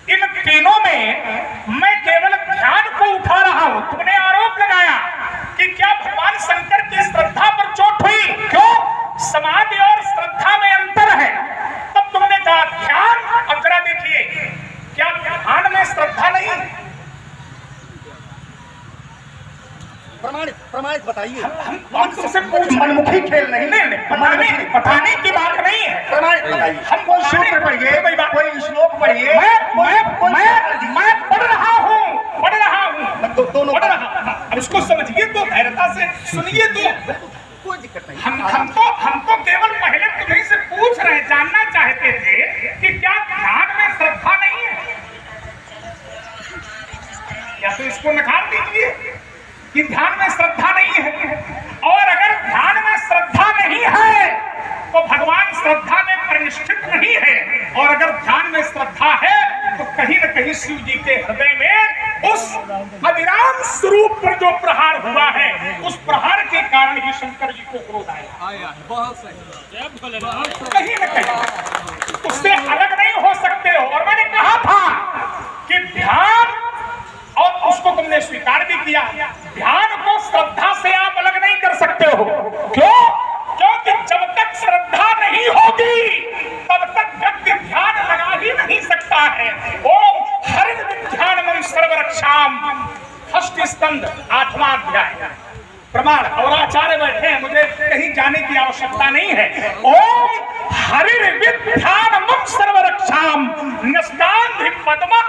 इन तीनों में मैं केवल ध्यान को उठा रहा हूं। तुमने आरोप लगाया कि क्या भगवान शंकर की श्रद्धा पर चोट हुई? क्यों? समाधि और श्रद्धा में अंतर है। तब तुमने कहा ध्यान। अब जरा देखिए, क्या ध्यान में श्रद्धा नहीं? प्रमाणित बताइए। हम तुमसे पूछ, मनमुखी खेल नहीं, बताने की बात नहीं है। प्रमाणित बताइए। हम कोई सूत्र पढ़िए, कोई श्लोक पढ़िए। मैं पढ़ रहा हूँ, दोनों पढ़ रहा हूँ। अब इसको समझिए तो, धैर्यता से सुनिए तो। कोई दिक्कत नहीं। हम तो केवल पहले तुम्हीं से पूछ रहे, जानना चाहते थे कि क्या ध्यान में श्रद्धा नहीं है? या तो इसको नकार दीजिए कि ध्यान में श्रद्धा नहीं है। और अगर ध्यान में श्रद्धा नहीं है तो भगवान श्रद्धा में परिनिष्ठित नहीं है। और अगर ध्यान में श्रद्धा है तो कहीं न कहीं शिव जी के हृदय में उस अविराम स्वरूप पर जो प्रहार हुआ है, उस प्रहार के कारण ही शंकर जी को क्रोध आया। कहीं न कहीं उससे अलग नहीं हो सकते हो। और मैंने कहा था कि ध्यान, और उसको तुमने स्वीकार भी किया, ध्यान को श्रद्धा से आप अलग नहीं कर सकते हो। क्यों? क्योंकि जब तक श्रद्धा नहीं होगी तब तक व्यक्ति ध्यान लगा ही नहीं सकता है। ओम हरिं विद्यानमं सर्वरक्षाम, षष्ठ स्कंद 8वां अध्याय। प्रमाण। और आचार्य बैठे हैं, मुझे कहीं जाने की आवश्यकता नहीं है। ओम हरिं विद्यानमं सर्वरक्षाम, न्यस्तान्धि पद्म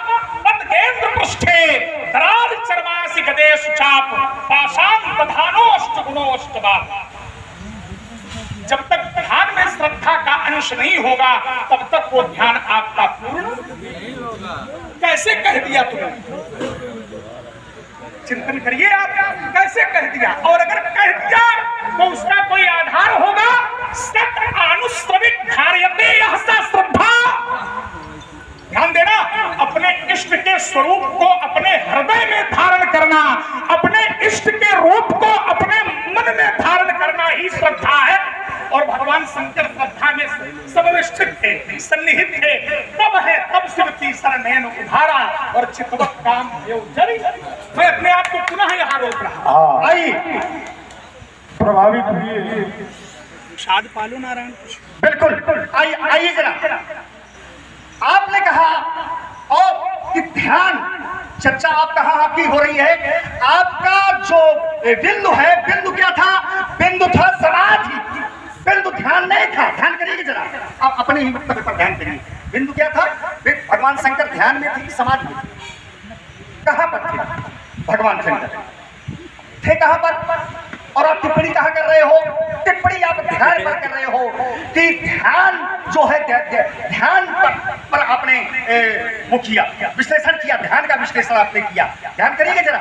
पद्मेन्द्र पृष्ठे दरार चर्मासि गदेषु चाप, पाषाण प्रधानो अष्टगुणो अष्टबाह। जब तक ध्यान में श्रद्धा का अंश नहीं होगा तब तक वो ध्यान आपका पूर्ण नहीं होगा। कैसे कह दिया तुमने? चिंतन करिए आप, कैसे कह दिया? और अगर कह दिया तो उसका कोई आधार होगा। सत अनुश्रविक धार्यते यह सा श्रद्धा। ध्यान देना, अपने इष्ट के स्वरूप को अपने हृदय में धारण करना, अपने इष्ट के रूप को अपने मन में धारण करना ही श्रद्धा है। और भगवान शंकर श्रद्धा में समविष्ठित थे, सन्निहित थे। तब शिव की शरणेन उधारा और चितवत काम जरी। मैं अपने आप को पुनः यहाँ रोक रहा। आइए, प्रभावित हुए शाद पालो नारायण। बिल्कुल आइए जरा। आपने कहा और कि ध्यान चर्चा आप कहा आपकी हो रही है। आपका जो बिंदु है, बिंदु क्या था? बिंदु था समाधि, बिंदु ध्यान नहीं था। ध्यान करिए जरा, आप अपने ही वक्तव्य पर ध्यान करिए। बिंदु क्या था? भगवान शंकर ध्यान में थे, समाधि में थे। कहां पर थे भगवान शंकर? थे कहां पर? और आप टिप्पणी कहां कर रहे हो? टिप्पणी आप ध्यान पर कर रहे हो कि ध्यान जो है, ध्यान पर आपने वो किया, विश्लेषण किया, ध्यान का विश्लेषण आपने किया। ध्यान करिए जरा।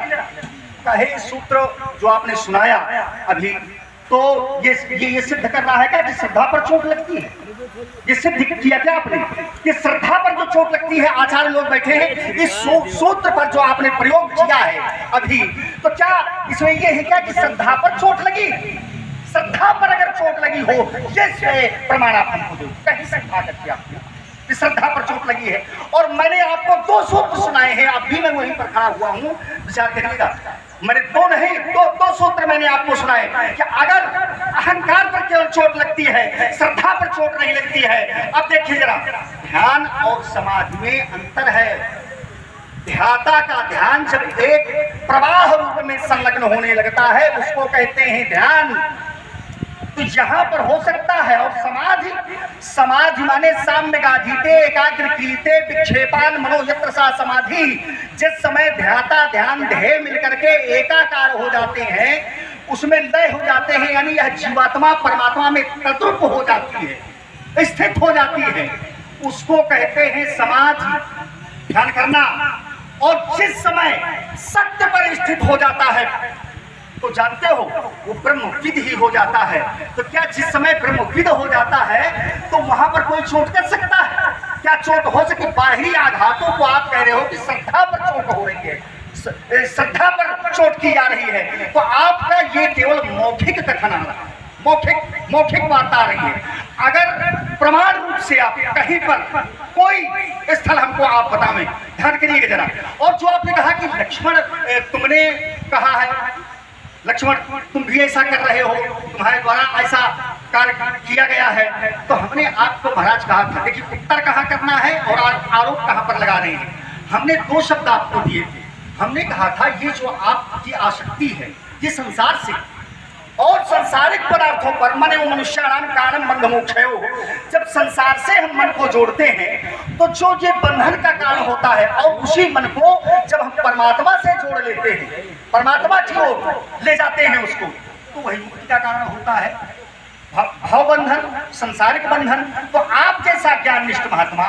कहे सूत्र जो आपने सुनाया अभी, तो ये सिद्ध कर रहा है क्या कि श्रद्धा पर चोट लगती है? ये सिद्ध किया क्या आपने कि श्रद्धा पर जो चोट लगती है? आचार्य लोग बैठे हैं, इस सूत्र पर जो आपने प्रयोग किया है अभी, तो क्या इसमें ये है क्या कि श्रद्धा पर चोट लगी? श्रद्धा पर अगर चोट लगी हो, ये प्रमाण आप हमको दो, कहीं से खा करके आपको श्रद्धा पर चोट लगी है। और मैंने आपको 2 सूत्र सुनाए हैं, अभी मैं वहीं पर खड़ा हुआ हूँ, विचार करिएगा। मैंने 2 नहीं, 2 सूत्र मैंने आपको सुनाए कि अगर अहंकार पर केवल चोट लगती है, श्रद्धा पर चोट नहीं लगती है। अब देखिए जरा, ध्यान और समाधि में अंतर है। ध्याता का ध्यान जब एक प्रवाह रूप में संलग्न होने लगता है उसको कहते हैं ध्यान। तो यहाँ पर हो सकता है। और समाधि माने साम्यगाधीते एकाग्र कीते विक्षेपान मनोयत्र सा समाधि। जिस समय ध्याता ध्यान ध्येय मिलकर के एकाकार हो जाते हैं, उसमें लय हो जाते हैं, यानी यह जीवात्मा परमात्मा में तद्रूप हो जाती है, स्थित हो जाती है, उसको कहते हैं समाधि। ध्यान करना। और जिस समय सत्य पर स्थित हो जाता है तो जानते हो वो ब्रह्मविद ही हो जाता है। तो क्या जिस समय ब्रह्मविद हो जाता है तो वहां पर कोई चोट कर सकता है? क्या चोट हो सके? बाहरी आघातों को आप कह रहे हो कि श्रद्धा पर चोट हो रही है, श्रद्धा पर चोट की जा रही है, तो आपका ये केवल मौखिक कथन आ रहा है, मौखिक बात आ रही है। अगर प्रमाण रूप से आप कहीं पर कोई स्थल हमको आप बतावें, ध्यान करिएगा जरा। और जो आपने कहा कि लक्ष्मण, तुमने कहा है लक्ष्मण तुम भी ऐसा कर रहे हो, तुम्हारे द्वारा ऐसा कार्य किया गया है, तो हमने आपको महाराज कहा था, देखिए उत्तर कहाँ करना है और आरोप कहाँ पर लगा रहे हैं। हमने 2 शब्द आपको दिए थे। हमने कहा था ये जो आपकी आसक्ति है ये संसार से और सांसारिक पदार्थों पर, मने वो मनुष्याणाम कारणम बंधमोक्षयो, जब संसार से हम मन को जोड़ते हैं तो जो ये बंधन का कारण होता है, और उसी मन को जब हम परमात्मा से जोड़ लेते हैं, परमात्मा की ओर ले जाते हैं उसको, तो वही मुक्ति का कारण होता है। भाव बंधन, सांसारिक बंधन। तो आप जैसा ज्ञाननिष्ठ महात्मा,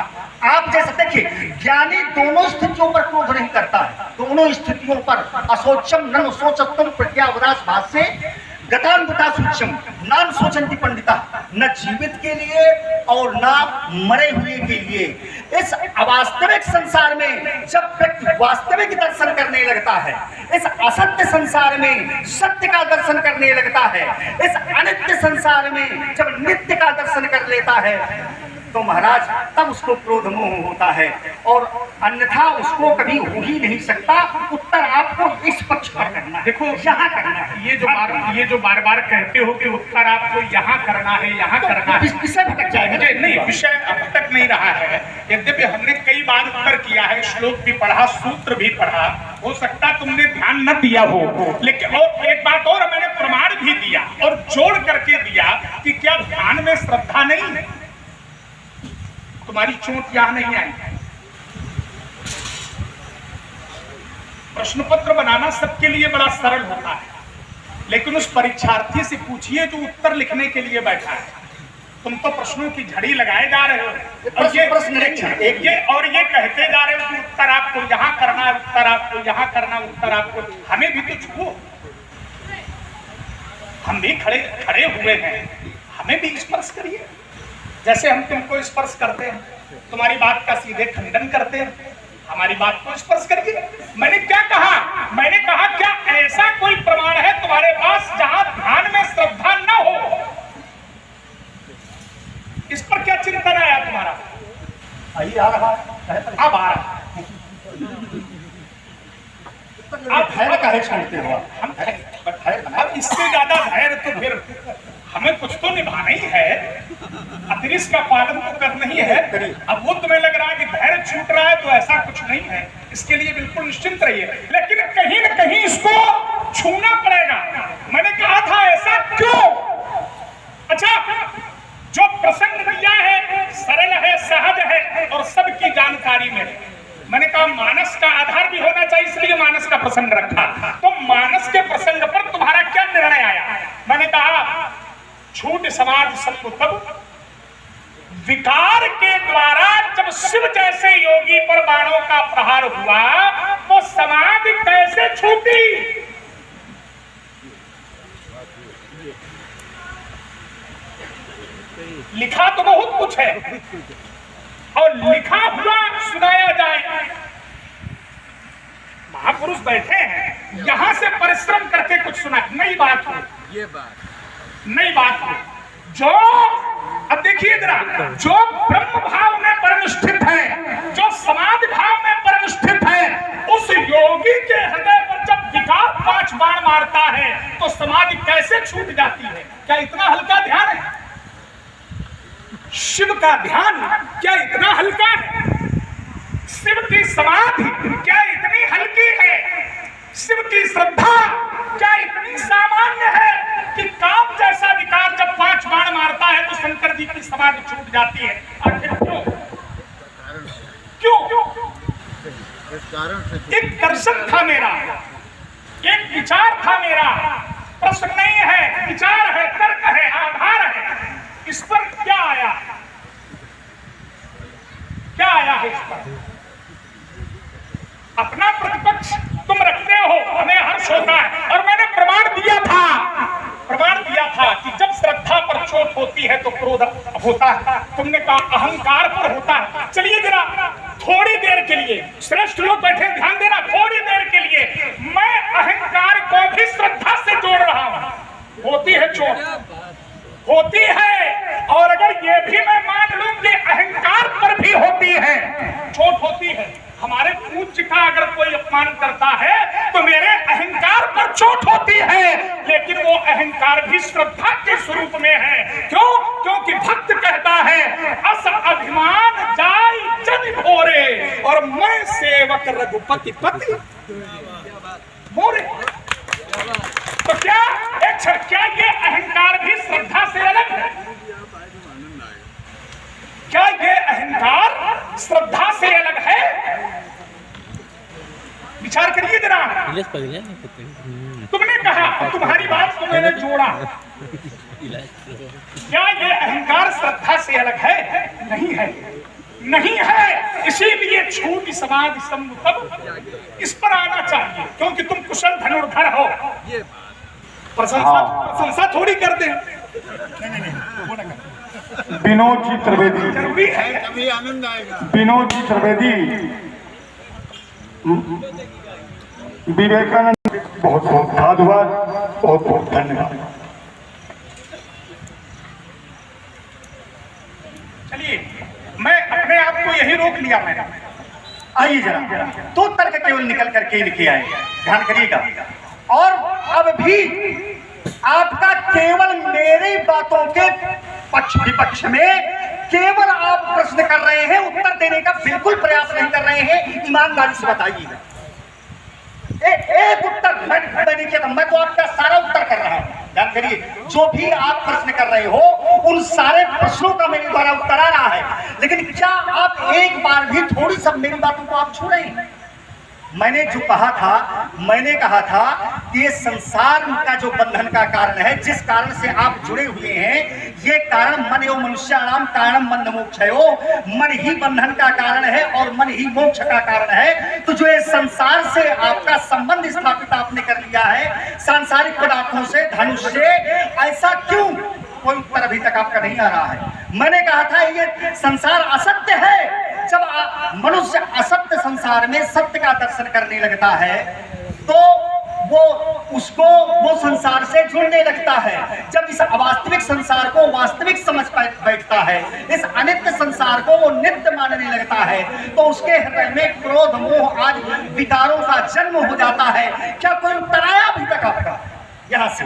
आप जैसा, देखिए ज्ञानी दोनों स्थितियों पर क्रोध नहीं करता है, दोनों स्थितियों पर असोचम नन सोचत्तम प्रत्यावदास भाष्य गतानुगता सूक्ष्म नाम सोचंती पंडिता, न जीवित के लिए और न मरे हुए के लिए। इस अवास्तविक संसार में जब व्यक्ति वास्तविक दर्शन करने लगता है, इस असत्य संसार में सत्य का दर्शन करने लगता है, इस अनित्य संसार में जब नित्य का दर्शन कर लेता है, तो महाराज तब उसको क्रोध मोह होता है, और अन्यथा उसको कभी हो ही नहीं सकता। उत्तर आपको इस पक्ष पर करना है, देखो यहाँ करना है। ये जो बार बार कहते हो कि उत्तर आपको यहाँ करना है, यहाँ तो करना है, विषय भटक जाएगा। नहीं, विषय अब तक नहीं रहा है। यद्यपि हमने कई बार उत्तर किया है, श्लोक भी पढ़ा, सूत्र भी पढ़ा, हो सकता तुमने ध्यान न दिया हो, लेकिन और एक बात और मैंने प्रमाण भी दिया और जोड़ करके दिया कि क्या ध्यान में श्रद्धा नहीं है? तुम्हारी चोट यहां नहीं आई। प्रश्न पत्र बनाना सबके लिए बड़ा सरल होता है, लेकिन उस परीक्षार्थी से पूछिए जो उत्तर लिखने के लिए बैठा है। तुम तो प्रश्नों की झड़ी लगाए जा रहे हो और ये कहते जा रहे हो कि उत्तर आपको यहां करना है, उत्तर आपको यहां करना, उत्तर आपको। हमें भी तो छुओ, हम भी खड़े हुए हैं, हमें भी स्पर्श करिए। जैसे हम तुमको स्पर्श करते हैं, तुम्हारी बात का सीधे खंडन करते हैं, हमारी बात को स्पर्श करिए। मैंने क्या कहा? मैंने कहा क्या ऐसा कोई प्रमाण है तुम्हारे पास जहां ध्यान में श्रद्धा न हो? इस पर क्या चिंतन आया तुम्हारा? आइए आ रहा है, अब आ रहा है। आप धैर्य काहे छोड़ते हो? अब इससे ज्यादा धैर्य तो फिर हमें कुछ तो निभाना ही है, अतिरिक्त का पालन तो करना ही है। अब वो तुम्हें लग रहा है कि धैर्य छूट रहा है, तो ऐसा कुछ नहीं है, इसके लिए बिल्कुल निश्चिंत रहिए। लेकिन कहीं न कहीं इसको छूना पड़ेगा। मैंने कहा था ऐसा क्यों? अच्छा, जो प्रसंग दिया है सरल है, सहज है और सबकी जानकारी में है। मैंने कहा मानस का आधार भी होना चाहिए, इसलिए मानस का प्रसंग रखा। तो मानस के प्रसंग पर तुम्हारा क्या निर्णय आया? मैंने कहा छूट समाज सबको तब विकार के द्वारा जब शिव जैसे योगी पर बाणों का प्रहार हुआ तो समाधि कैसे छूटी? लिखा तो बहुत कुछ है और लिखा हुआ सुनाया जाए। महापुरुष बैठे हैं, यहां से परिश्रम करके कुछ सुना, नई बात हो, नई बात हो। जो अब देखिए जरा, जो ब्रह्म भाव में परनिष्ठित है, जो समाधि भाव में परनिष्ठित है, उस योगी के हृदय पर जब विकार 5 बाण मारता है तो समाधि कैसे छूट जाती है? क्या इतना हल्का ध्यान है? शिव का ध्यान क्या इतना हल्का है? शिव की समाधि क्या इतनी हल्की है? शिव की श्रद्धा क्या इतनी सामान्य है कि काम जैसा विकार जब 5 बाण मारता है तो शंकर जी की समाधि छूट जाती है? आखिर क्यों? क्यों? एक दर्शन था मेरा, एक विचार था मेरा, प्रश्न नहीं है, विचार है, तर्क है, आधार है। इस पर क्या आया? क्या आया है इस पर? अपना प्रतिपक्ष तुम रखते हो, हमें हर्ष होता है और मैंने प्रमाण दिया होती है तो क्रोध होता है, तुमने कहा अहंकार पर होता है। चलिए जरा थोड़ी देर के लिए, श्रेष्ठ लोग बैठे ध्यान देना, थोड़ी देर के लिए मैं अहंकार को भी श्रद्धा से जोड़ रहा हूं। होती है चोट, होती है, और अगर ये भी मैं मान लूं कि अहंकार पर भी होती है, चोट होती है। हमारे पूज्य का अगर कोई अपमान करता है तो मेरे अहंकार पर चोट होती है, लेकिन वो अहंकार भी श्रद्धा के स्वरूप में है। क्यों? क्योंकि भक्त कहता है अस अभिमान जाय जन भोरे, और मैं सेवक रघुपति पति मोरे। तो क्या एक क्या ये अहंकार भी श्रद्धा से अलग है? क्या ये अहंकार श्रद्धा से अलग है? विचार करिए जरा। तुमने कहा, तुम्हारी बात को मैंने जोड़ा, क्या ये अहंकार श्रद्धा से अलग है? नहीं है, नहीं है। इसीलिए छूट समाज संभव इस पर आना चाहिए, क्योंकि तुम कुशल धनुर्धर हो। प्रशंसा थोड़ी कर दे। विनोद जी त्रिवेदी, जरूरी है, तभी आनंद आएगा। विनोद जी त्रिवेदी, विवेकानंद, बहुत बहुत साधुवाद, बहुत बहुत धन्यवाद। चलिए मैं अपने आप को यही रोक लिया मैंने। आइए जरा, दो तर्क केवल निकल करके लिखे आए, ध्यान करिएगा। और अब भी आपका केवल मेरी बातों के पक्ष विपक्ष में केवल आप प्रश्न कर रहे हैं, उत्तर देने का बिल्कुल प्रयास नहीं कर रहे हैं। ईमानदारी से बताइएगा। एक उत्तर मैं नहीं किया था, मैं तो आपका सारा उत्तर कर रहा हूं। ध्यान करिए, जो भी आप प्रश्न कर रहे हो उन सारे प्रश्नों का मेरे द्वारा उत्तर आ रहा है, लेकिन क्या आप एक बार भी थोड़ी सब मेरी बातों को आप छू रहे हैं? मैंने जो कहा था, मैंने कहा था कि ये संसार का जो बंधन का कारण है, जिस कारण से आप जुड़े हुए हैं, ये कारण मन एवं मनुष्याणाम कारणम बंध मोक्षयो, मन ही बंधन का कारण है और मन ही मोक्ष का कारण है। तो जो ये संसार से आपका संबंध स्थापित आपने कर लिया है, सांसारिक पदार्थों से, धनुष से, ऐसा क्यों? कोई उत्तर अभी तक आपका नहीं आ रहा है। मैंने कहा था ये संसार असत्य है। जब मनुष्य असत्य संसार में सत्य का दर्शन करने लगता है तो वो संसार से जुड़ने लगता है। जब इस अवास्तविक संसार को वास्तविक समझ बैठता है, इस अनित्य संसार को वो नित्य मानने लगता है, तो उसके हृदय में क्रोध मोह आदि विकारों का जन्म हो जाता है। क्या कोई उत्तर आया अभी तक आपका? यहाँ से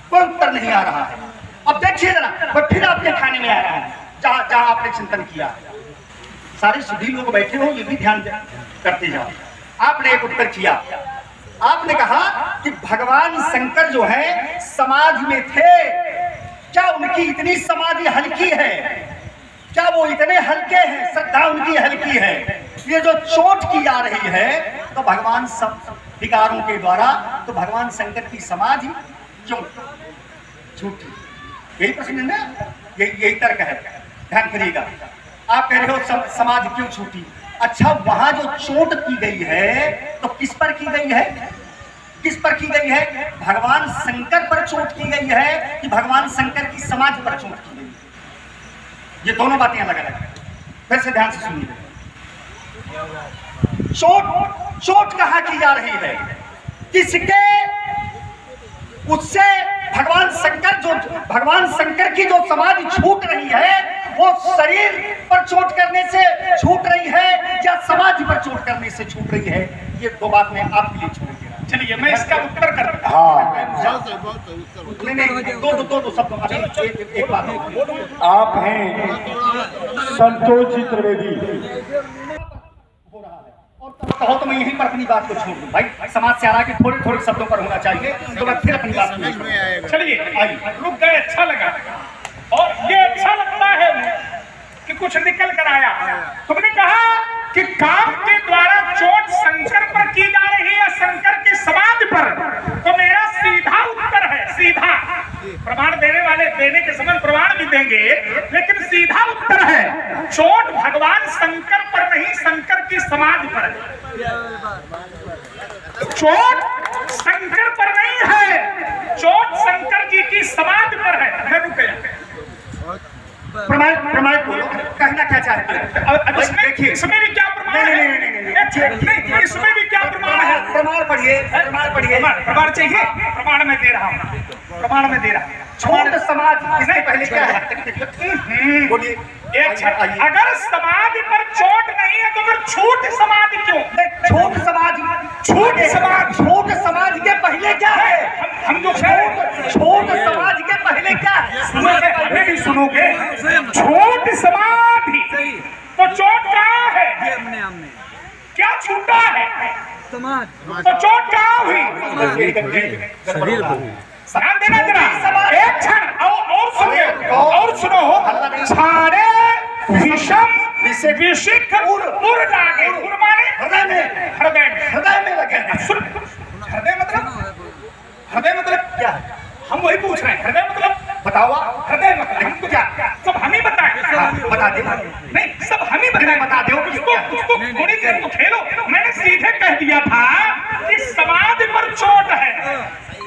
कोई उत्तर नहीं आ रहा है। अब देखिए जरा, फिर आपके खाने में आ रहा है जहां आपने चिंतन किया। सारे सुधी लोग बैठे हो, ये भी ध्यान करते जाओ। आपने एक उत्तर किया, आपने कहा कि भगवान शंकर जो है समाधि में थे। क्या उनकी इतनी समाधि हल्की है? क्या वो इतने हल्के हैं? श्रद्धा उनकी हल्की है। ये जो चोट की जा रही है तो भगवान सब विकारों के द्वारा, तो भगवान शंकर की समाधि क्यों छूटी? यही प्रश्न है ना, यही तर्क है। ध्यान करिएगा। आप कह रहे हो समाधि क्यों छूटी? अच्छा, वहां जो चोट की गई है तो किस पर की गई है? किस पर की गई है? भगवान शंकर पर चोट की गई है कि भगवान शंकर की समाधि पर चोट की गई? ये दोनों बातें अलग अलग है। फिर से ध्यान से सुनिए। चोट कहां की जा रही है? किसके? उससे भगवान शंकर की जो समाधि छूट रही है, वो शरीर पर चोट करने से छूट रही है या समाधि पर चोट करने से छूट रही है? ये दो बात मैं आपके लिए छोड़ दे रहा हूं। चलिए मैं इसका उत्तर करता हूं। दो शब्द। एक बात, आप हैं संतोष जी त्रिवेदी। हो रहा है और कहो तो मैं यहीं पर अपनी बात को छोड़ दूं। भाई समाज से आ रहा है कि थोड़े थोड़े शब्दों पर होना चाहिए, तो मैं फिर अपनी बात में। चलिए आइए, रुक गए, अच्छा लगा। और ये अच्छा लगता है कि कुछ निकल कर आया। तुमने कहा कि काम के द्वारा चोट शंकर पर की जा रही है, शंकर की समाधि पर। तो मेरा सीधा उत्तर है, सीधा प्रमाण देने वाले देने के समय प्रमाण भी देंगे, लेकिन सीधा उत्तर है चोट भगवान शंकर पर नहीं, शंकर की समाधि पर है। चोट शंकर पर नहीं है, चोट शंकर जी की समाधि पर है। मैं रुक गया। प्रमाण बोलो, कहना क्या चाहते हैं? अब इसमें भी क्या प्रमाण है? नहीं, इसमें भी क्या प्रमाण है? प्रमाण पढ़िए, प्रमाण पढ़िए। प्रमाण चाहिए? प्रमाण में दे रहा हूँ, प्रमाण में दे रहा हूँ। छोट समाज इससे पहले क्या है? बोलिए। अगर समाज पर चोट नहीं है तो फिर छूट समाज क्यों? छोट समाज, छूट समाज, छोट समाज के पहले क्या है? हम जो छोट समाज के पहले क्या है? सुनोगे, हमें भी सुनोगे। छोट समाज ही तो चोट कहाँ है? क्या छूटा है? समाज तो चोट कहाँ हुई? शरीर ध्यान देना जरा, एक क्षण और सुनिए, और सुनो। छाड़े विषम विशिख उर लागे, उर माने हृदय में, हृदय में लगे। सुन, हृदय मतलब क्या है? हम वही पूछ रहे हैं। हृदय मतलब बताओ। हृदय मतलब हमको क्या सब हम ही बताएं? बता दे। नहीं, सब हम ही बताएं। बता दो। उसको थोड़ी देर तो खेलो। मैंने सीधे कह दिया था कि समाज पर चोट है।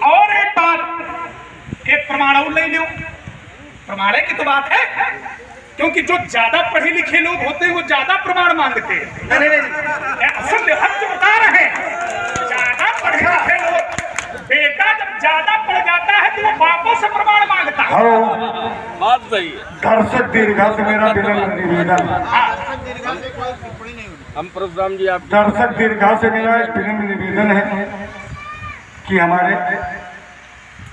और एक बात, एक प्रमाण और ले लो। प्रमाण की तो बात है, क्योंकि जो ज्यादा पढ़े लिखे लोग होते हैं वो ज्यादा प्रमाण मांगते हैं। असल हम जो बता रहे हैं, ज्यादा पढ़े लिखे लोग, बेटा जब ज्यादा पढ़ जाता है तो वो बापों से प्रमाण मांगता है। हेलो, बात सही है। दर्शक दीर्घा से मेरा विनम्र निवेदन, हम परशुराम जी आप दर्शक दीर्घा से मेरा एक विनम्र निवेदन है कि हमारे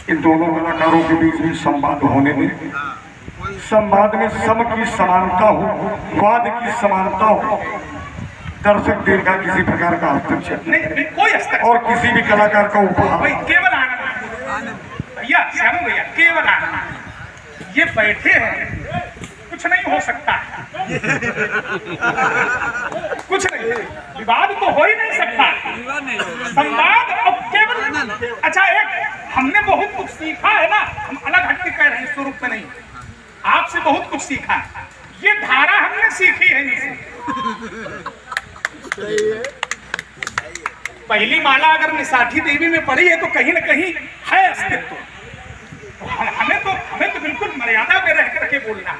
इन दोनों कलाकारों के बीच में संवाद होने में, संवाद में सम की समानता हो, वाद की समानता हो। दर्शक दीर्घा किसी प्रकार का हस्तक्षेप नहीं, कोई हस्तक्षेप और किसी भी कलाकार का उपहार। भाई केवल आनंद भैया, श्याम भैया, केवल आनंद। ये बैठे हैं, कुछ नहीं हो सकता है। कुछ नहीं, विवाद तो हो ही नहीं सकता। संवाद अब केवल, अच्छा एक हमने बहुत कुछ सीखा है ना, हम अलग हट के कह रहे हैं स्वरूप में नहीं, आपसे बहुत कुछ सीखा है। ये धारा हमने सीखी है इनसे। पहली माला अगर निसाठी देवी में पड़ी है तो कहीं ना कहीं है अस्तित्व। हमें तो बिल्कुल मर्यादा में रह करके बोलना है।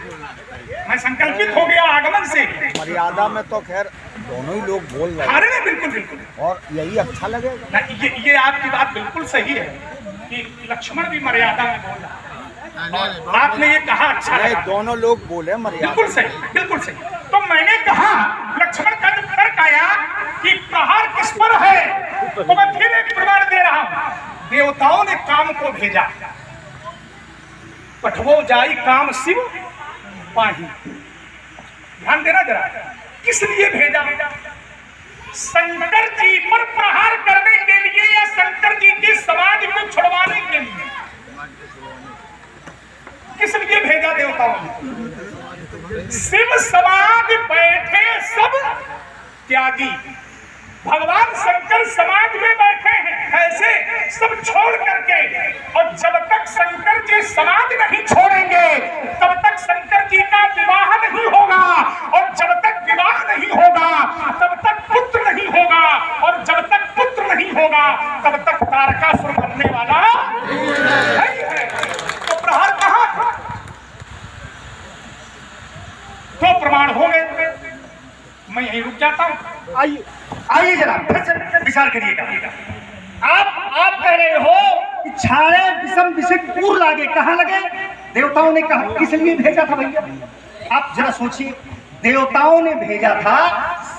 मैं संकल्पित हो गया आगमन से। मर्यादा में तो खैर दोनों ही लोग बोल रहे हैं अरे नहीं, बिल्कुल और यही अच्छा लगेगा। ये आपकी बात बिल्कुल सही है कि लक्ष्मण भी मर्यादा में बोल रहा है। आपने ये कहा अच्छा नहीं, लगा। दोनों लोग बोले मर्यादा। बिल्कुल सही, बिल्कुल सही। तो मैंने कहा लक्ष्मण का जब फर्क आया कि प्रहार किस पर है, तो मैं फिर एक प्रमाण दे रहा हूं। देवताओं ने काम को भेजा, पठवो जाई काम शिव पाही। ध्यान देना जरा, किस लिए भेजा? शंकर जी पर प्रहार करने के लिए या शंकर जी की समाज को छुड़वाने के लिए? किस लिए भेजा देवताओं ने? शिव समाज बैठे सब त्यागी, भगवान शंकर समाज में बैठे हैं। कैसे? सब छोड़ करके। और जब तक शंकर जी समाज नहीं छोड़ेंगे तब तक शंकर जी का विवाह नहीं होगा, और जब तक विवाह नहीं होगा तब तक पुत्र नहीं होगा, और जब तक पुत्र नहीं होगा तब तक तारकासुर बनने वाला नहीं है। तो प्रहार कहाँ? दो प्रमाण हो गए, मैं यहीं रुक जाता हूं। आइए जनाब, फिर से विचार करिएगा। आप कह रहे हो कि छाड़े विषम विशिख उर लागे, कहाँ लगे? देवताओं ने कहा किस लिए भेजा था भैया? आप जरा सोचिए, देवताओं ने भेजा था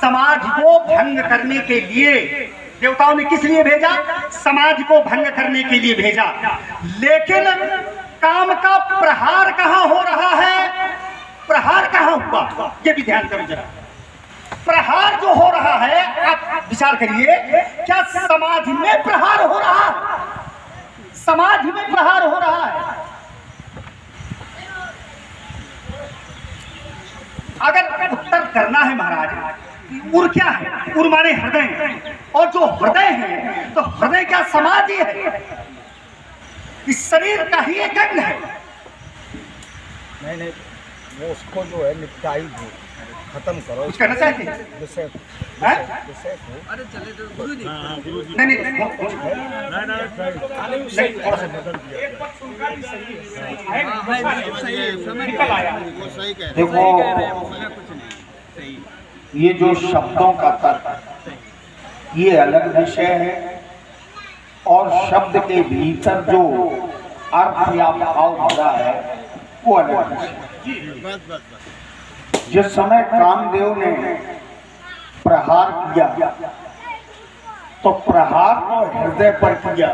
समाज को भंग करने के लिए। देवताओं ने किस लिए भेजा? समाज को भंग करने के लिए भेजा। लेकिन काम का प्रहार कहाँ हो रहा है? प्रहार कहाँ हुआ? ये भी ध्यान करो जरा। प्रहार जो हो रहा है, आप विचार करिए, क्या समाधि में प्रहार हो रहा है? समाधि में प्रहार हो रहा है। अगर उत्तर करना है महाराज, उर क्या है? उर माने हृदय, और जो हृदय है तो हृदय क्या समाधि है? इस शरीर का ही एक अंग है। नहीं, वो उसको जो है निपटाई दो। खत्म करो कुछ कहना चाहते हैं? विषय हैं? विषय को अरे चले तो गुरु जी नहीं नहीं नहीं, थोड़ा सा निकल आया। देखो, ये जो शब्दों का तर्क ये अलग विषय है और शब्द के भीतर जो अर्थ या भाव भरा है वो अलग विषय है। जिस समय कामदेव ने प्रहार किया तो प्रहार तो हृदय पर किया,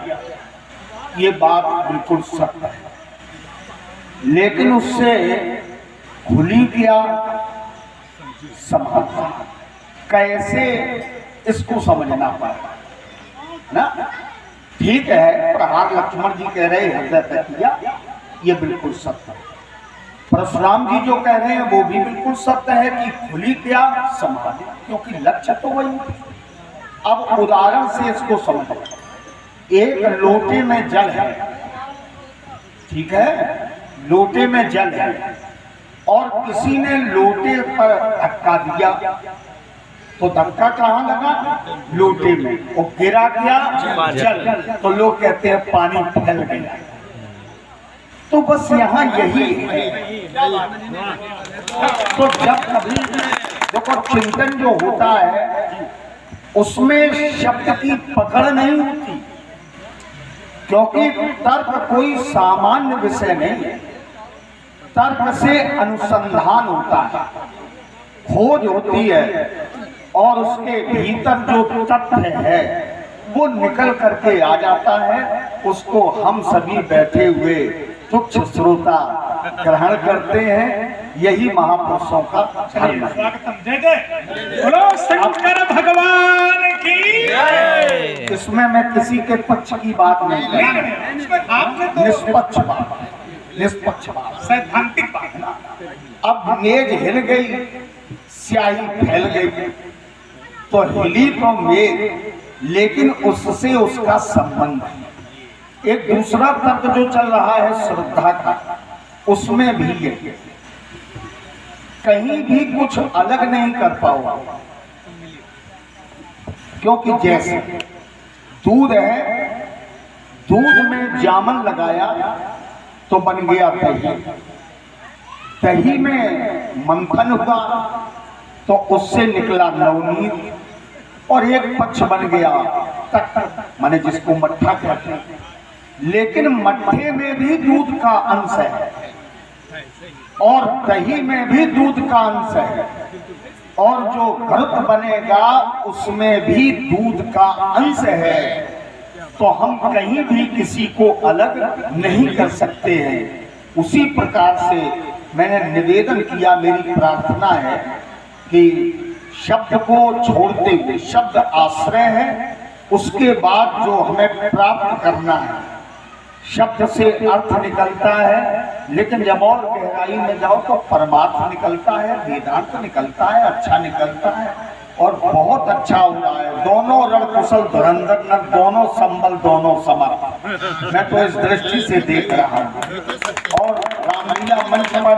ये बात बिल्कुल सत्य है, लेकिन उससे खुली क्या समाधान कैसे इसको समझना पड़ेगा ना। ठीक है, प्रहार लक्ष्मण जी कह रहे हृदय पर किया, ये बिल्कुल सत्य है। परशुराम जी जो कह रहे हैं वो भी बिल्कुल सत्य है कि खुली क्या समाधि, क्योंकि लक्ष्य तो वही है। अब उदाहरण से इसको समझो, एक लोटे में जल है, ठीक है, लोटे में जल है और किसी ने लोटे पर धक्का दिया तो धक्का कहाँ लगा? लोटे में, और गिरा क्या? जल। तो लोग कहते हैं पानी फैल गया। तो बस यहाँ यही है। तो जब कभी देखो चिंतन जो होता है उसमें शब्द की पकड़ नहीं होती, क्योंकि तर्क कोई सामान्य विषय नहीं है। तर्क से अनुसंधान होता है, खोज होती है और उसके भीतर जो तथ्य है वो निकल करके आ जाता है। उसको हम सभी बैठे हुए तुच्छ श्रोता ग्रहण करते हैं। यही महापुरुषों का धर्म है। स्वागतम, जय जय बोलो शंकर भगवान की। इसमें मैं किसी के पक्ष की बात नहीं कर रहा, आपने तो निष्पक्ष बात, निष्पक्ष बात। सैद्धांतिक बात है। अब मेज हिल गई, स्याही फैल गई, तो हिली तो मेज, लेकिन उससे उसका संबंध है। एक दूसरा तर्क जो चल रहा है श्रद्धा का, उसमें भी है, कहीं भी कुछ अलग नहीं कर पाओ, क्योंकि जैसे दूध है, दूध में जामन लगाया तो बन गया दही, दही में मंथन हुआ तो उससे निकला नवनीत, और एक पक्ष बन गया तक, माने जिसको मट्ठा कहते हैं। लेकिन मट्ठे में भी दूध का अंश है और दही में भी दूध का अंश है, और जो घृत बनेगा उसमें भी दूध का अंश है। तो हम कहीं भी किसी को अलग नहीं कर सकते हैं। उसी प्रकार से मैंने निवेदन किया, मेरी प्रार्थना है कि शब्द को छोड़ते हुए, शब्द आश्रय है, उसके बाद जो हमें प्राप्त करना है, शब्द से अर्थ निकलता है, लेकिन जब और गहराई में जाओ तो परमार्थ निकलता है, वेदांत निकलता है, अच्छा निकलता है और बहुत अच्छा हो रहा है। दोनों रण कुशल धुरंधर नर, दोनों संबल, दोनों समर्थ। मैं तो इस दृष्टि से देख रहा हूँ। और रामलीला मंच पर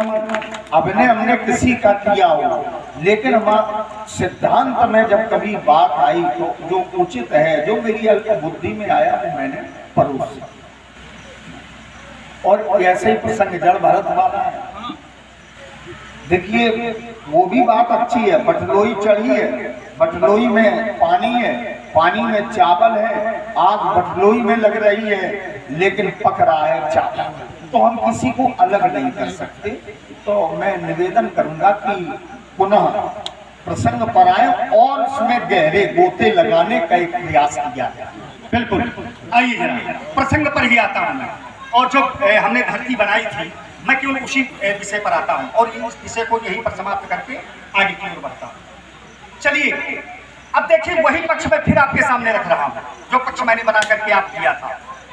अभिनय हमने किसी का किया हो, लेकिन हम सिद्धांत में जब कभी बात आई तो जो उचित है, जो मेरी अल्प बुद्धि में आया वो मैंने परोसा। और ऐसे ही प्रसंग जड़ भरत वाला है, देखिए वो भी बात अच्छी है। बटलोई चढ़ी है, बटलोई में पानी है, पानी में चावल है, आग बटलोई में लग रही है, लेकिन पक रहा है चावल। तो हम किसी को अलग नहीं कर सकते। तो मैं निवेदन करूंगा कि पुनः प्रसंग पर आए और उसमें गहरे गोते लगाने का एक प्रयास किया जाए। बिल्कुल, आइए जरा प्रसंग पर ही आता हूँ मैं। और जो हमने धरती बनाई थी, मैं केवल उसी विषय पर आता हूँ और इस विषय को यहीं पर समाप्त करके आगे की ओर बढ़ता हूँ। चलिए, अब देखिए वही पक्ष मैं फिर आपके सामने रख रहा हूँ, जो पक्ष मैंने बना करके आप दिया था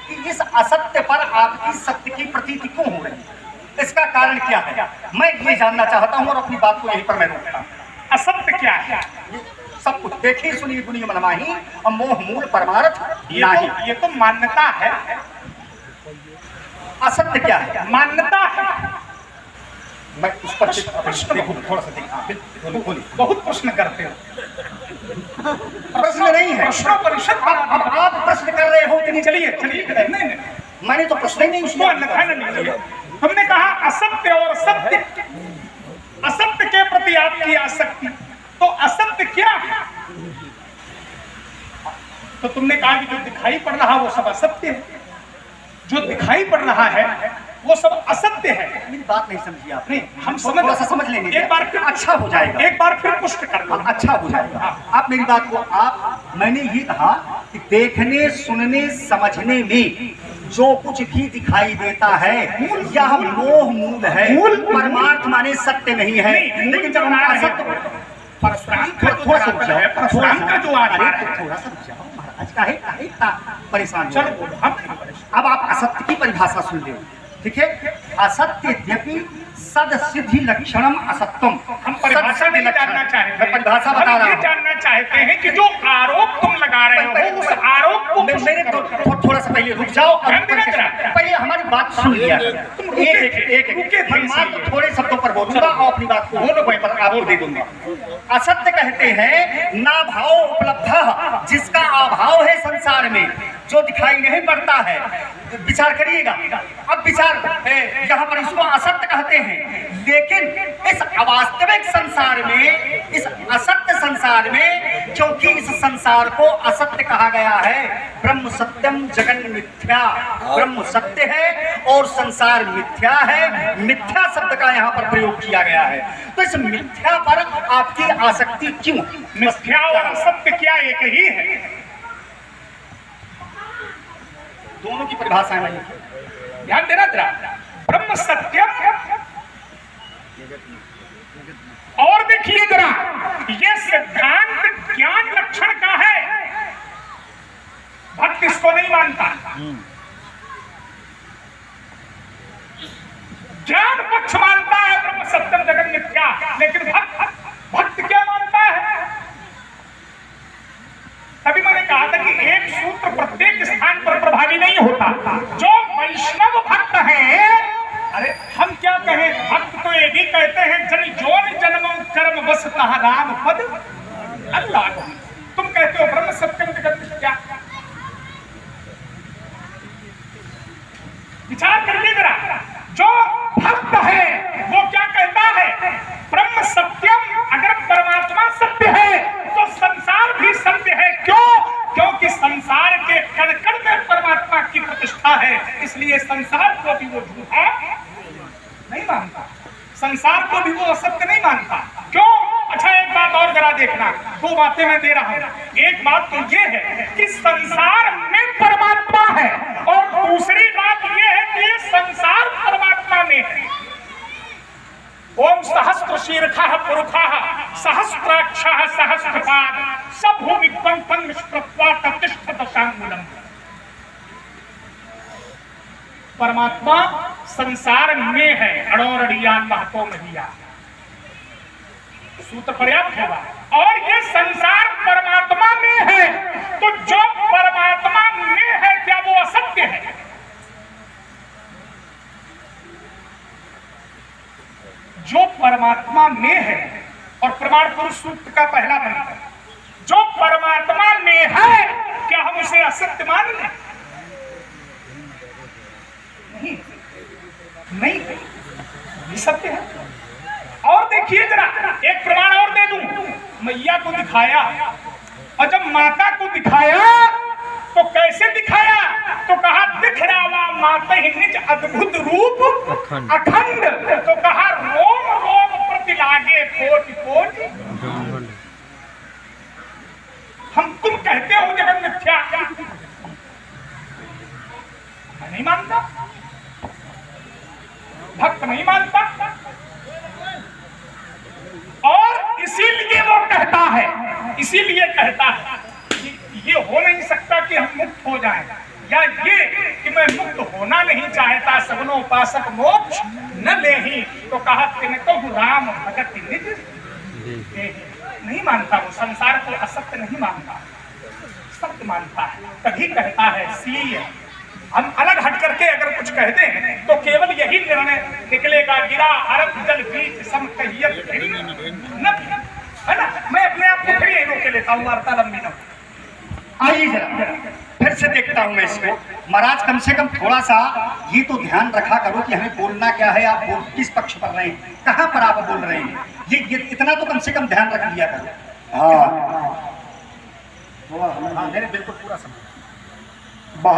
कि इस असत्य पर आपकी सत्य की प्रतीति क्यों हो रही है, इसका कारण क्या है, मैं ये जानना चाहता हूँ और अपनी बात को यहीं पर मैं रोकता हूँ। असत्य क्या है? सब कुछ देखिए, सुनिए, गुनिए मनमाही और मोह मूल परमार्थ नहीं। ये तो मान्यता है। असत्य क्या है? मान्यता है। मैं उस पर देखो थोड़ा सा देखो, बोलिए। बहुत प्रश्न करते हो। प्रश्न नहीं है, प्रश्नों परिषद अब आप प्रश्न कर रहे हो कि चलिए चलिए, नहीं मैंने तो प्रश्न ही नहीं उसको अन्यथा न लीजिए। तुमने कहा असत्य और सत्य, असत्य के प्रति आपकी आसक्ति, तो असत्य क्या है? तो तुमने कहा कि जो दिखाई पड़ रहा वो सब असत्य है, जो दिखाई पड़ रहा है वो सब असत्य है। मेरी बात नहीं समझी आपने। हम थोड़ा सा समझ लेंगे, एक बार फिर अच्छा हो जाएगा, एक बार फिर पुष्ट कर लो। अच्छा हो जाएगा। आप मेरी बात को मैंने ये कहा कि देखने सुनने समझने में जो कुछ भी दिखाई देता है यह मोह मूल है, परमार्थ माने सत्य नहीं है। लेकिन जब हम असत्य परशुराम का जो आधार है, थोड़ा सा महाराज काहे परेशान हो? चलो अब आप असत्य की परिभाषा सुन ले, ठीक है। असत्य यद्यपि सद सिद्धि लक्षणम असत्यम। हम परिभाषा नहीं जानना चाहते, मैं परिभाषा बता रहा ये हूँ। जानना चाहते हैं कि जो आरोप तुम लगा रहे हो उस आरोप को मेरे थोड़ा सा पहले रुक जाओ, पहले हमारी बात सुन लिया। तुम एक थोड़े शब्दों पर बोलूंगा और अपनी बात को आपको दे दूंगा। असत्य कहते हैं ना भाव उपलब्ध, जिसका अभाव है संसार में, जो दिखाई नहीं पड़ता है। विचार करिएगा, अब विचार यहाँ पर इसको असत्य कहते हैं। लेकिन इस अवास्तविक संसार में, इस असत्य संसार में, क्योंकि इस संसार को असत्य कहा गया है, ब्रह्म सत्यम जगन मिथ्या, ब्रह्म सत्य है और संसार मिथ्या है। मिथ्या शब्द का यहाँ पर प्रयोग किया गया है। तो इस मिथ्या पर आपकी आसक्ति क्यों? मिथ्या और असत्य क्या एक ही है? दोनों की परिभाषा नहीं है, ध्यान देना जरा। ब्रह्म सत्यम, और देखिए जरा, ये सिद्धांत ज्ञान लक्षण का है। भक्त इसको नहीं मानता, ज्ञान पक्ष मानता है ब्रह्म सत्यम जगन मिथ्या, लेकिन भक्त क्या मानता है? तभी मैंने कहा था कि एक सूत्र प्रत्येक स्थान पर प्रभावी नहीं होता। जो वैष्णव भक्त है, अरे हम क्या कहें, भक्त तो ये भी कहते हैं जन जोन जन्म कर्म बस कहा राम पद अल्लाह। तुम कहते हो ब्रह्म सत्यम जगत मिथ्या। विचार करिए जरा, जो भक्त है वो क्या कहता है? ब्रह्म सत्यम। अगर परमात्मा सत्य है तो संसार भी सत्य है। क्यों? क्योंकि संसार के कण कण में परमात्मा की प्रतिष्ठा है, इसलिए संसार को भी वो झूठा नहीं मानता, संसार को भी वो असत्य नहीं मानता। क्यों? अच्छा एक बात और जरा देखना, दो बातें मैं दे रहा हूं। एक बात तो ये है कि संसार में परमात्मा है, और दूसरी बात ये है कि ये संसार परमात्मा में है। ओम सहस्त्र शीर्षः पुरुषः सहस्त्राक्षः सहस्त्रपाद सभूमि पंपं निष्प्रत्वा ततिष्ठत शांगुलम्। परमात्मा संसार में है, अड़ोरड़िया महतो महिया। सूत्र पर्याप्त होगा। और ये संसार परमात्मा में है, तो जो परमात्मा में है क्या वो असत्य है? जो परमात्मा में है, और प्रमाण पुरुष सूत्र का पहला मंत्र, जो परमात्मा में है क्या हम उसे असत्य मान लें? नहीं, ये सत्य है। और देखिए जरा, एक प्रमाण और दे दूं। मैया को दिखाया, और जब माता को दिखाया तो कैसे दिखाया? तो कहा दिख रहा माता ही निज अद्भुत रूप अखंड। तो कहा रोम रोम प्रति लागे कोटि कोटि। हम तुम कहते हो जगत मिथ्या, मैं नहीं मानता, भक्त नहीं मानता। और इसीलिए वो कहता है, इसीलिए कहता है कि ये हो नहीं सकता कि हम मुक्त हो जाएं, या ये कि मैं मुक्त होना नहीं चाहता, सगुनो उपासक मोक्ष न लेहि। तो कहा तिनको राम भगत निज नहीं मानता, वो संसार को असत्य नहीं मानता, सत्य मानता है। तभी कहता है सीय हम अलग हट करके अगर कुछ कहते हैं तो केवल यही निर्णय निकलेगा, गिरा अरब जल बीच सम कहियत भिन्न, है ना। मैं अपने आप को फिर यही रोके लेता हूँ, वार्ता लंबी ना हो। आइए जरा फिर से देखता हूं मैं इसको। महाराज कम से कम थोड़ा सा ये तो ध्यान रखा करो कि हमें बोलना क्या है, आप बोल किस पक्ष पर रहे हैं, कहां पर आप बोल रहे हैं, ये इतना तो कम से कम ध्यान रख लिया करो। हाँ हाँ, मैंने बिल्कुल पूरा समझा। बाहर